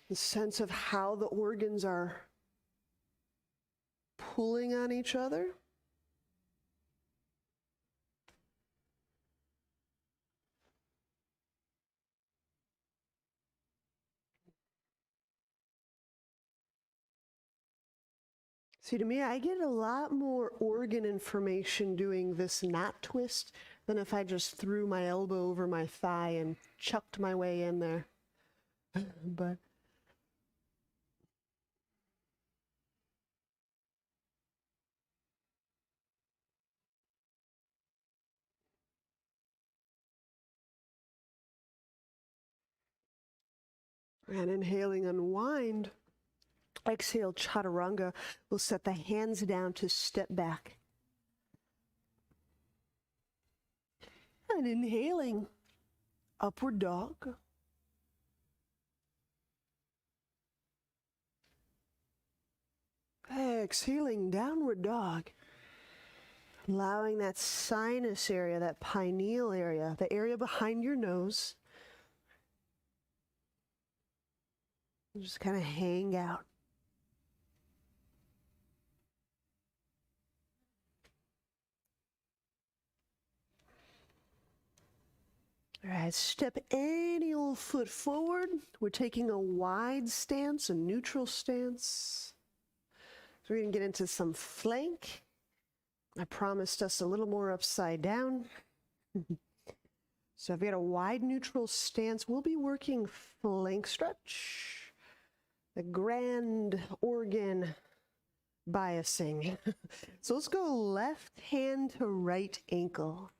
the sense of how the organs are pulling on each other. See, to me, I get a lot more organ information doing this knot twist than if I just threw my elbow over my thigh and chucked my way in there. But and inhaling, unwind. Exhale, chaturanga. We'll set the hands down to step back. And inhaling, upward dog. Exhaling, downward dog. Allowing that sinus area, that pineal area, the area behind your nose, just kind of hang out. All right, step any old foot forward. We're taking a wide stance, a neutral stance. So we're going to get into some flank. I promised us a little more upside down. So if we had a wide neutral stance, we'll be working flank stretch, the grand organ biasing. So let's go left hand to right ankle.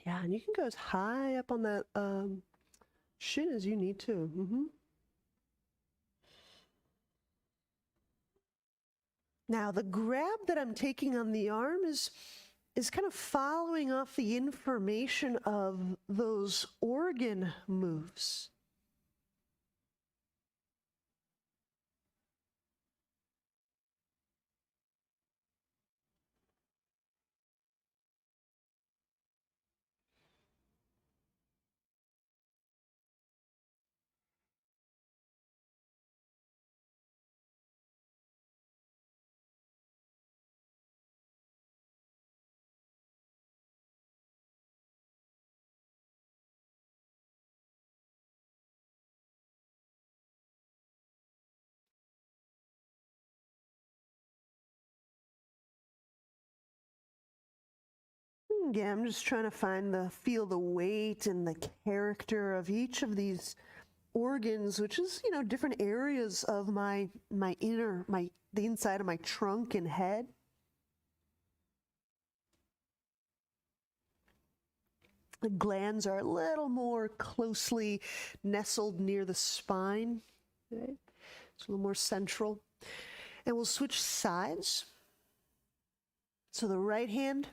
Yeah, and you can go as high up on that shin as you need to. Now, the grab that I'm taking on the arm is kind of following off the information of those organ moves. Yeah, I'm just trying to feel the weight and the character of each of these organs, which is, different areas of the inside of my trunk and head. The glands are a little more closely nestled near the spine. Okay? It's a little more central. And we'll switch sides. So the right hand,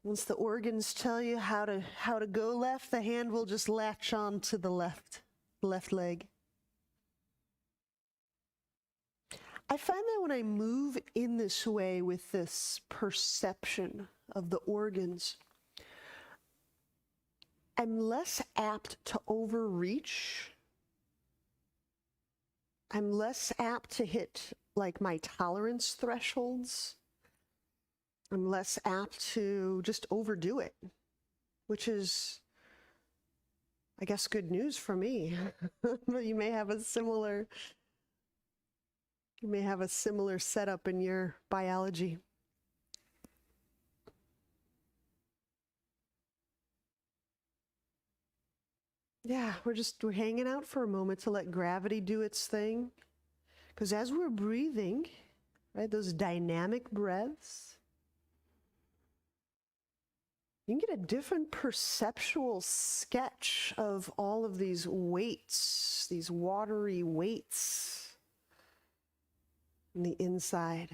once the organs tell you how to go left, the hand will just latch on to the left leg. I find that when I move in this way with this perception of the organs, I'm less apt to overreach. I'm less apt to hit like my tolerance thresholds. I'm less apt to just overdo it, which is, I guess, good news for me. You may have a similar setup in your biology. Yeah, we're hanging out for a moment to let gravity do its thing. Because as we're breathing, right, those dynamic breaths, you can get a different perceptual sketch of all of these weights, these watery weights in the inside.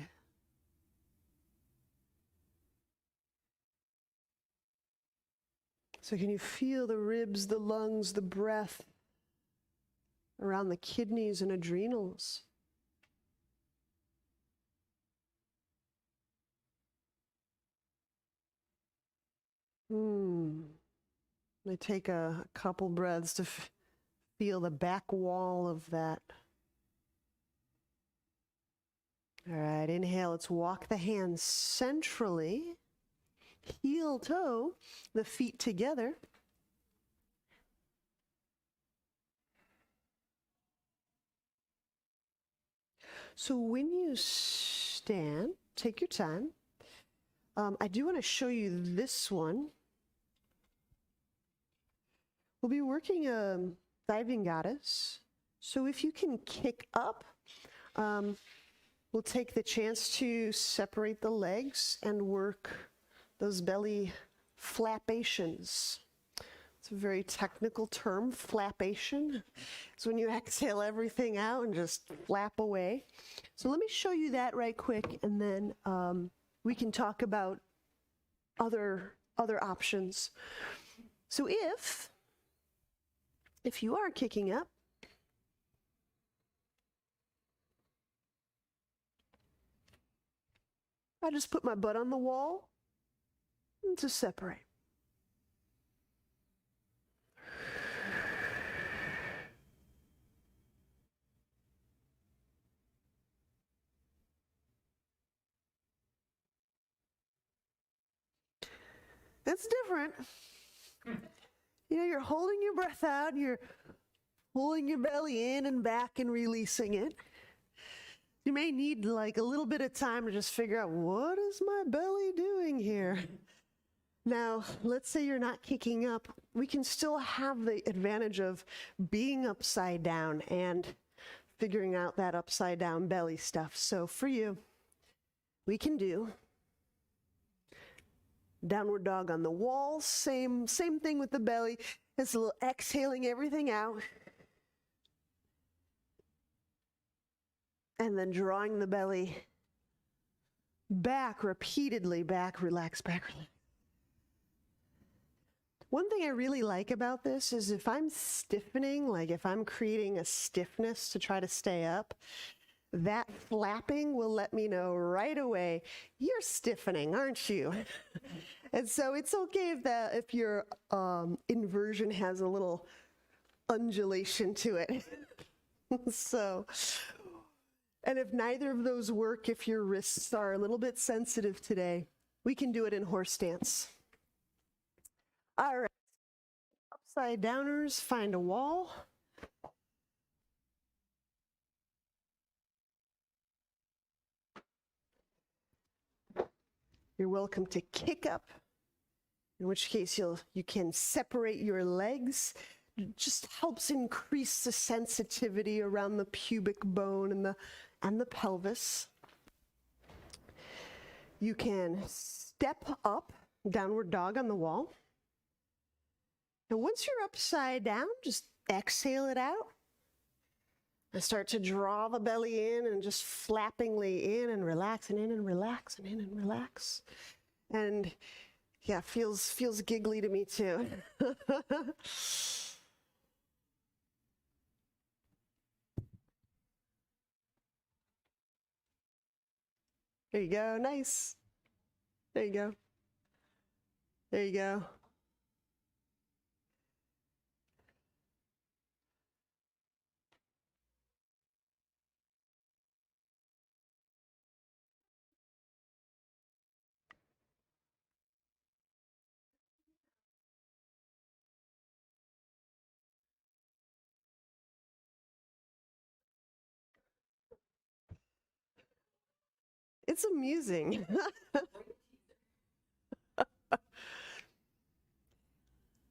So can you feel the ribs, the lungs, the breath around the kidneys and adrenals? I take a couple breaths to feel the back wall of that. All right, inhale, let's walk the hands centrally, heel toe, the feet together. So when you stand, take your time. I do want to show you this one. We'll be working a diving goddess. So if you can kick up, we'll take the chance to separate the legs and work those belly flapations. It's a very technical term, flapation. It's when you exhale everything out and just flap away. So let me show you that right quick, and then we can talk about other options. So if you are kicking up, I just put my butt on the wall and to separate. It's different. You know, you're holding your breath out, you're pulling your belly in and back and releasing it. You may need like a little bit of time to just figure out, what is my belly doing here? Now, let's say you're not kicking up. We can still have the advantage of being upside down and figuring out that upside down belly stuff. So for you, we can do downward dog on the wall. Same thing with the belly. It's a little exhaling everything out. And then drawing the belly back repeatedly, back, relax, back, relax. One thing I really like about this is if I'm stiffening, like if I'm creating a stiffness to try to stay up, that flapping will let me know right away, you're stiffening, aren't you? And so it's okay if your inversion has a little undulation to it. So, and if neither of those work, if your wrists are a little bit sensitive today, we can do it in horse stance. All right, upside downers, find a wall. You're welcome to kick up, in which case you can separate your legs. It just helps increase the sensitivity around the pubic bone and the pelvis. You can step up, downward dog on the wall. And once you're upside down, just exhale it out. And start to draw the belly in and just flappingly in and relax and in and relax and in and relax. And yeah, feels giggly to me too. There you go. Nice. There you go. There you go. It's amusing.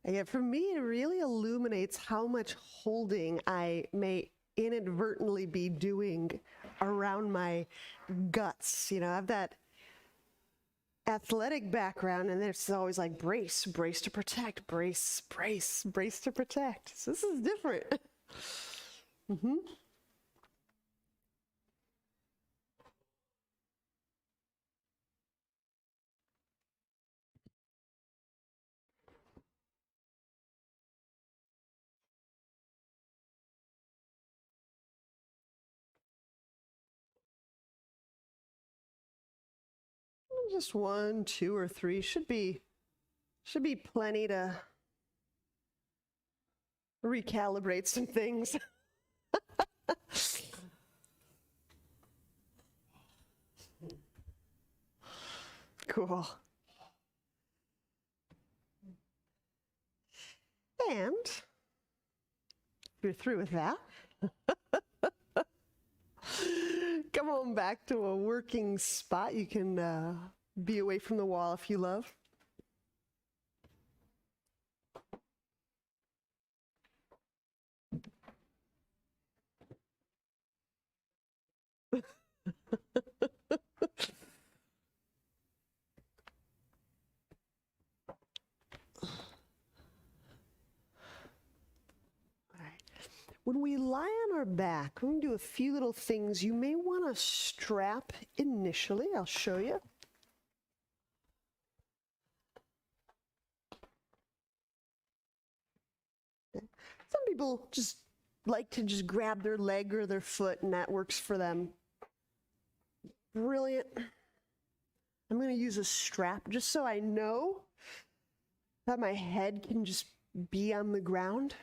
Yeah, for me, it really illuminates how much holding I may inadvertently be doing around my guts. You know, I have that athletic background, and it's always like brace, brace to protect, brace, brace, brace to protect. So this is different. Mm-hmm. Just 1, 2, or 3 should be plenty to recalibrate some things. Cool. And if you're through with that, come on back to a working spot. You can be away from the wall if you love. When we lie on our back, we're going to do a few little things. You may want to strap initially. I'll show you. Some people just like to just grab their leg or their foot, and that works for them. Brilliant. I'm going to use a strap just so I know that my head can just be on the ground.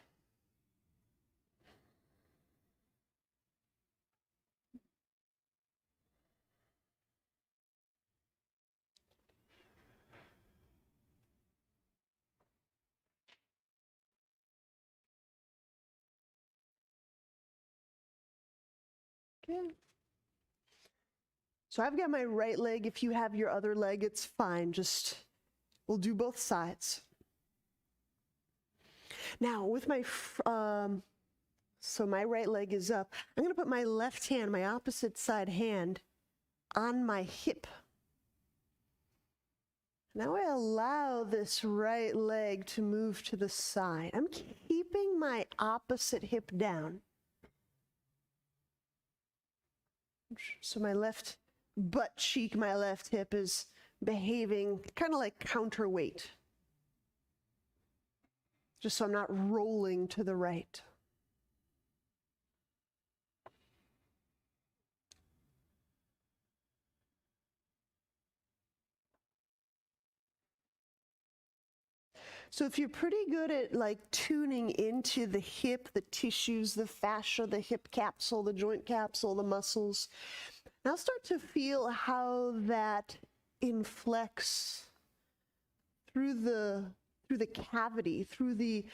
Okay. So I've got my right leg. If you have your other leg, it's fine. Just, we'll do both sides. Now with my, so my right leg is up. I'm going to put my left hand, my opposite side hand, on my hip. Now I allow this right leg to move to the side. I'm keeping my opposite hip down. So my left butt cheek, my left hip is behaving kind of like counterweight. Just so I'm not rolling to the right. So if you're pretty good at like tuning into the hip, the tissues, the fascia, the hip capsule, the joint capsule, the muscles, now start to feel how that inflects through the cavity, through the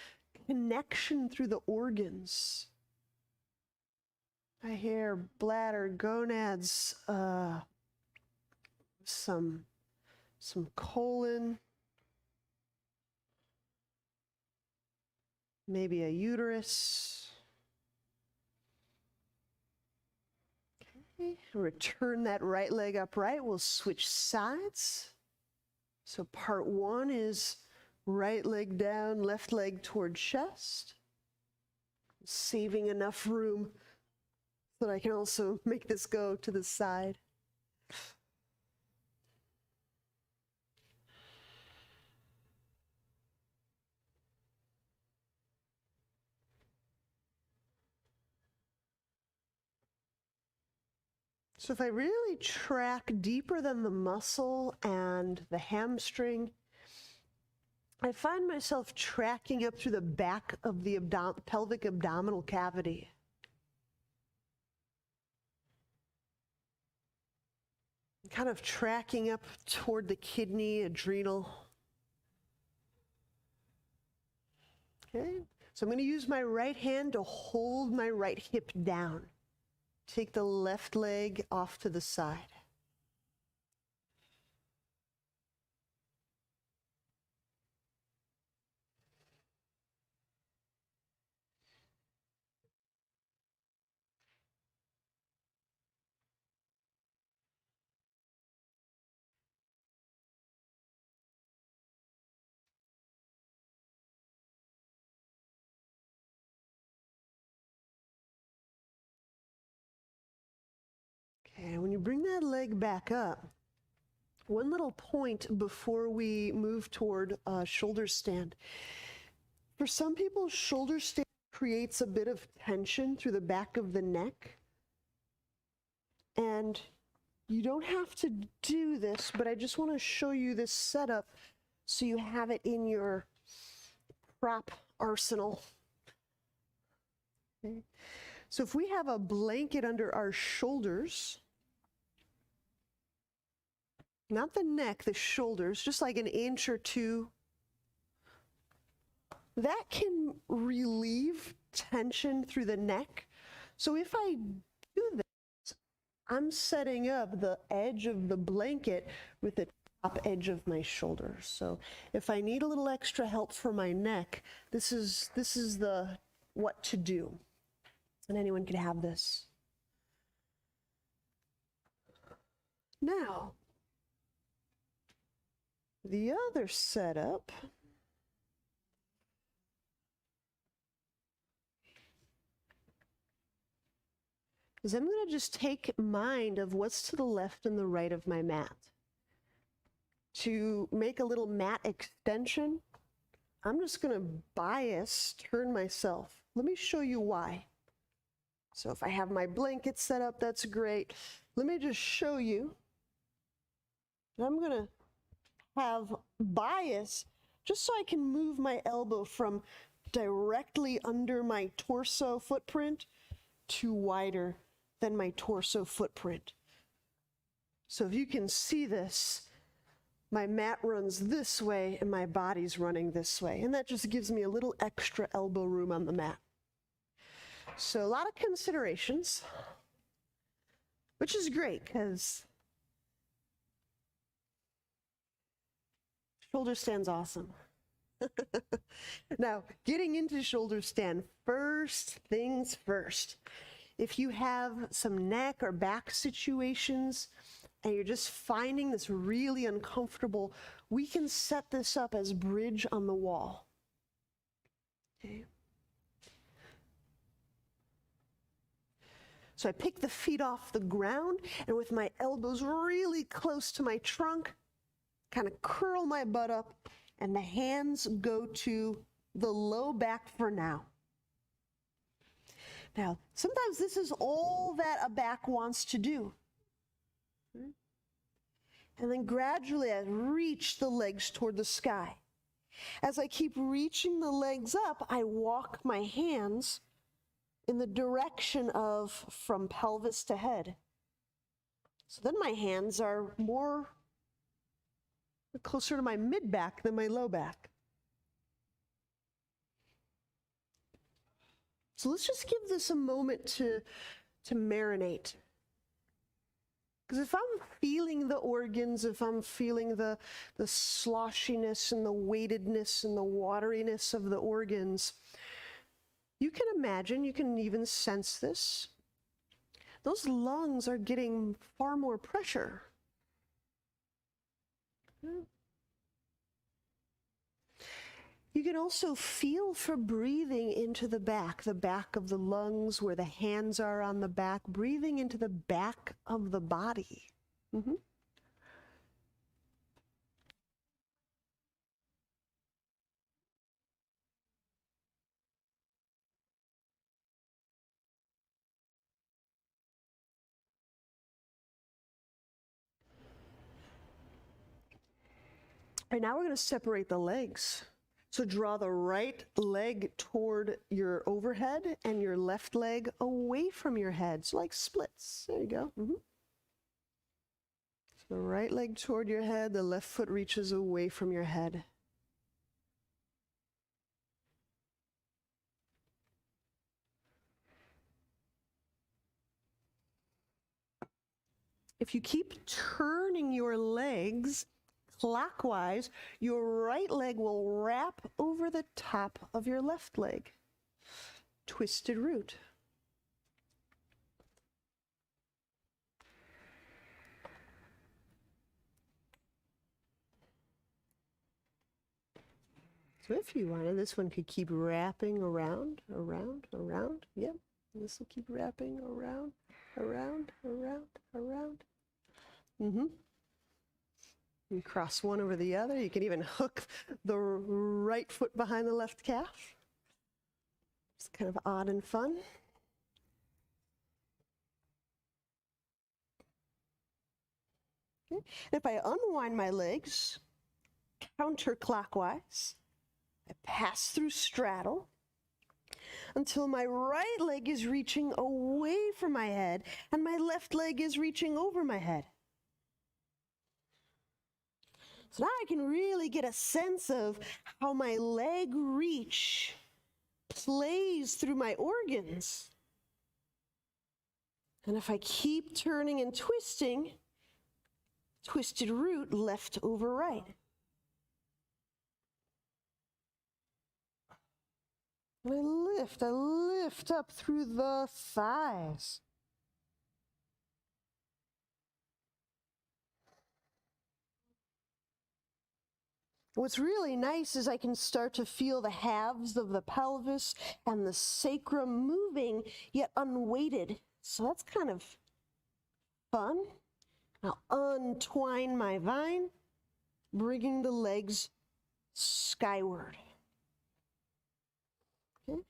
connection through the organs. I hear bladder, gonads, some colon, maybe a uterus. Okay, return that right leg upright. We'll switch sides. So part 1 is right leg down, left leg toward chest. Saving enough room so that I can also make this go to the side. So if I really track deeper than the muscle and the hamstring, I find myself tracking up through the back of the pelvic abdominal cavity. Kind of tracking up toward the kidney, adrenal. Okay, so I'm going to use my right hand to hold my right hip down. Take the left leg off to the side. Okay, when you bring that leg back up, one little point before we move toward shoulder stand. For some people, shoulder stand creates a bit of tension through the back of the neck. And you don't have to do this, but I just want to show you this setup so you have it in your prop arsenal. Okay. So if we have a blanket under our shoulders, not the neck, the shoulders, just like an inch or two, that can relieve tension through the neck. So if I do this, I'm setting up the edge of the blanket with the top edge of my shoulders. So if I need a little extra help for my neck, this is the what to do. And anyone can have this. Now, the other setup is I'm going to just take mind of what's to the left and the right of my mat. To make a little mat extension, I'm just going to turn myself. Let me show you why. So if I have my blanket set up, that's great. Let me just show you. I'm going to have bias just so I can move my elbow from directly under my torso footprint to wider than my torso footprint. So if you can see this, my mat runs this way and my body's running this way. And that just gives me a little extra elbow room on the mat. So a lot of considerations, which is great because shoulder stand's awesome. Now, getting into shoulder stand, first things first. If you have some neck or back situations and you're just finding this really uncomfortable, we can set this up as bridge on the wall. Okay. So I pick the feet off the ground and with my elbows really close to my trunk, kind of curl my butt up and the hands go to the low back for now. Now, sometimes this is all that a back wants to do. And then gradually I reach the legs toward the sky. As I keep reaching the legs up, I walk my hands in the direction of from pelvis to head. So then my hands are more closer to my mid back than my low back. So let's just give this a moment to marinate. Because if I'm feeling the organs, if I'm feeling the sloshiness and the weightedness and the wateriness of the organs, you can imagine, you can even sense this. Those lungs are getting far more pressure. You can also feel for breathing into the back of the lungs where the hands are on the back, breathing into the back of the body. Mm-hmm. right, now we're going to separate the legs. So draw the right leg toward your overhead and your left leg away from your head. So like splits. There you go. So the right leg toward your head, the left foot reaches away from your head. If you keep turning your legs clockwise, your right leg will wrap over the top of your left leg. Twisted root. So if you wanted, this one could keep wrapping around, around, around. Yep. This will keep wrapping around, around, around, around. You cross one over the other. You can even hook the right foot behind the left calf. It's kind of odd and fun. Okay. And if I unwind my legs counterclockwise, I pass through straddle until my right leg is reaching away from my head and my left leg is reaching over my head. So now I can really get a sense of how my leg reach plays through my organs. And if I keep turning and twisting, twisted root left over right. And I lift up through the thighs. What's really nice is I can start to feel the halves of the pelvis and the sacrum moving, yet unweighted. So that's kind of fun. I'll untwine my vine, bringing the legs skyward. Okay.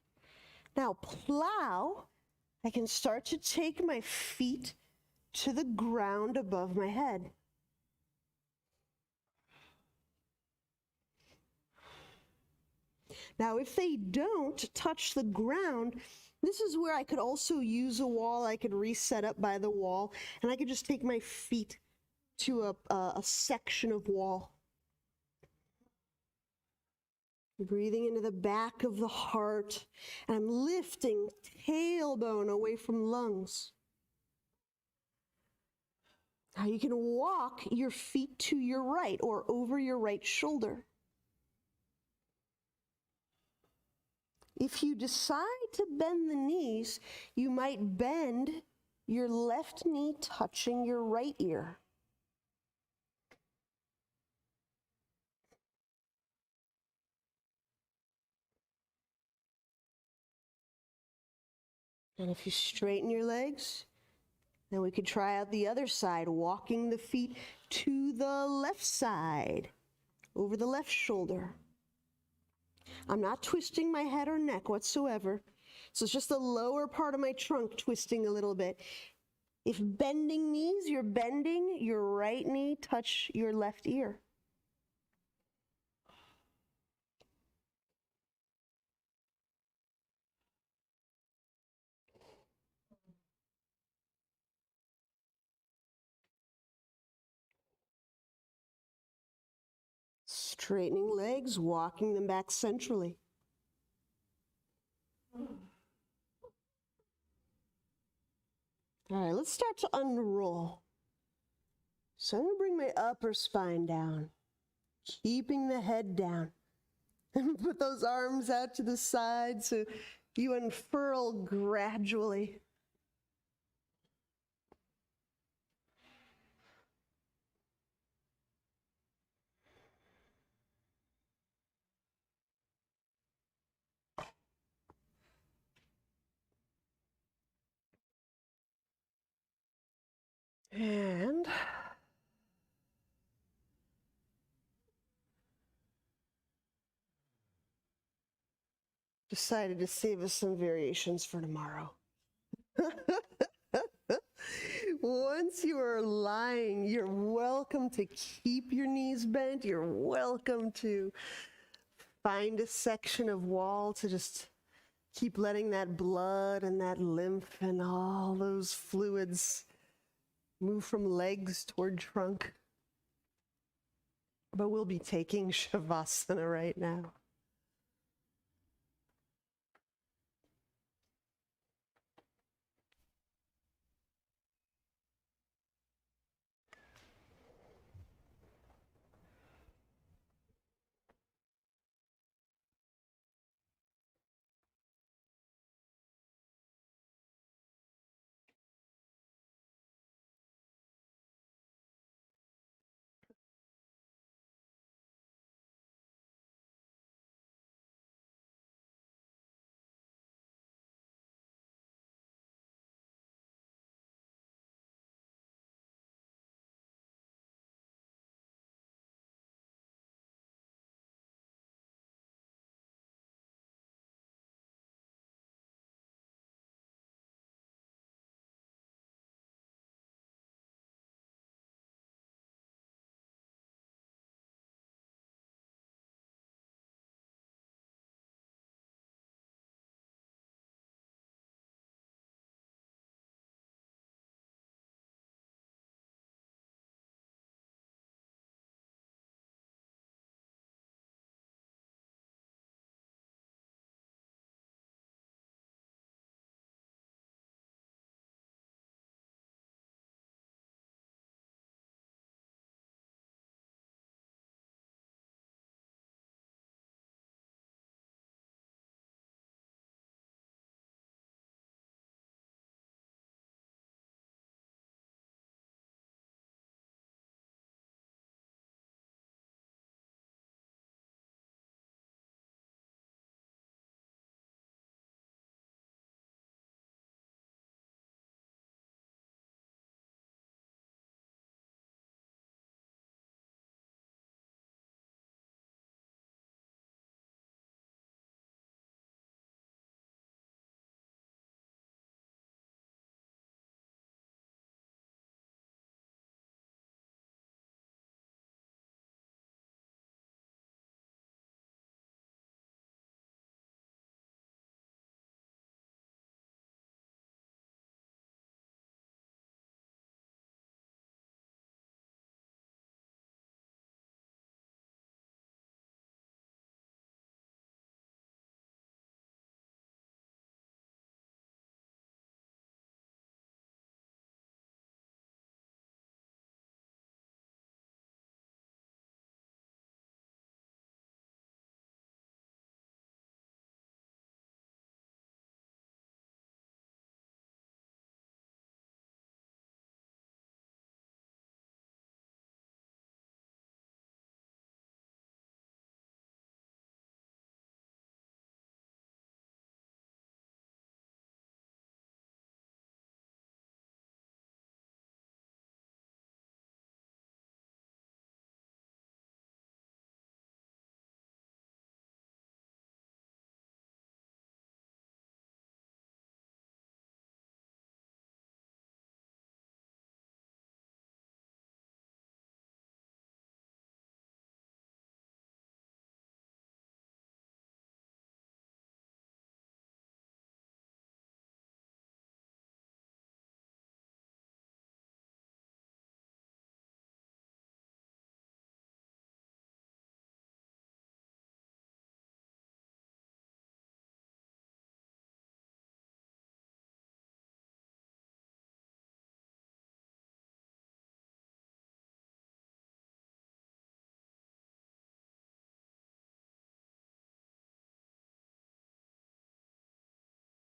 Now plow, I can start to take my feet to the ground above my head. Now, if they don't touch the ground, this is where I could also use a wall. I could reset up by the wall, and I could just take my feet to a section of wall. Breathing into the back of the heart, and I'm lifting tailbone away from lungs. Now you can walk your feet to your right or over your right shoulder. If you decide to bend the knees, you might bend your left knee touching your right ear. And if you straighten your legs, then we could try out the other side, walking the feet to the left side, over the left shoulder. I'm not twisting my head or neck whatsoever. So it's just the lower part of my trunk twisting a little bit. If bending knees, you're bending your right knee, touch your left ear. Straightening legs, walking them back centrally. All right, let's start to unroll. So I'm going to bring my upper spine down, keeping the head down. And put those arms out to the side so you unfurl gradually. And decided to save us some variations for tomorrow. Once you are lying, you're welcome to keep your knees bent. You're welcome to find a section of wall to just keep letting that blood and that lymph and all those fluids move from legs toward trunk. But we'll be taking Shavasana right now.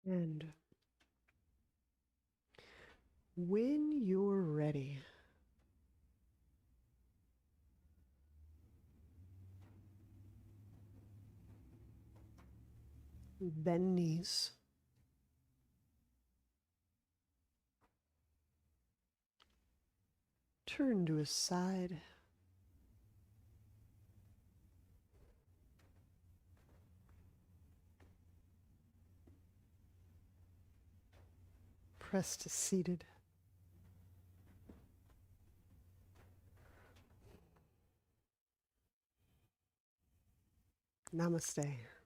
And when you're ready, bend knees. Turn to a side. Press to seated. Namaste.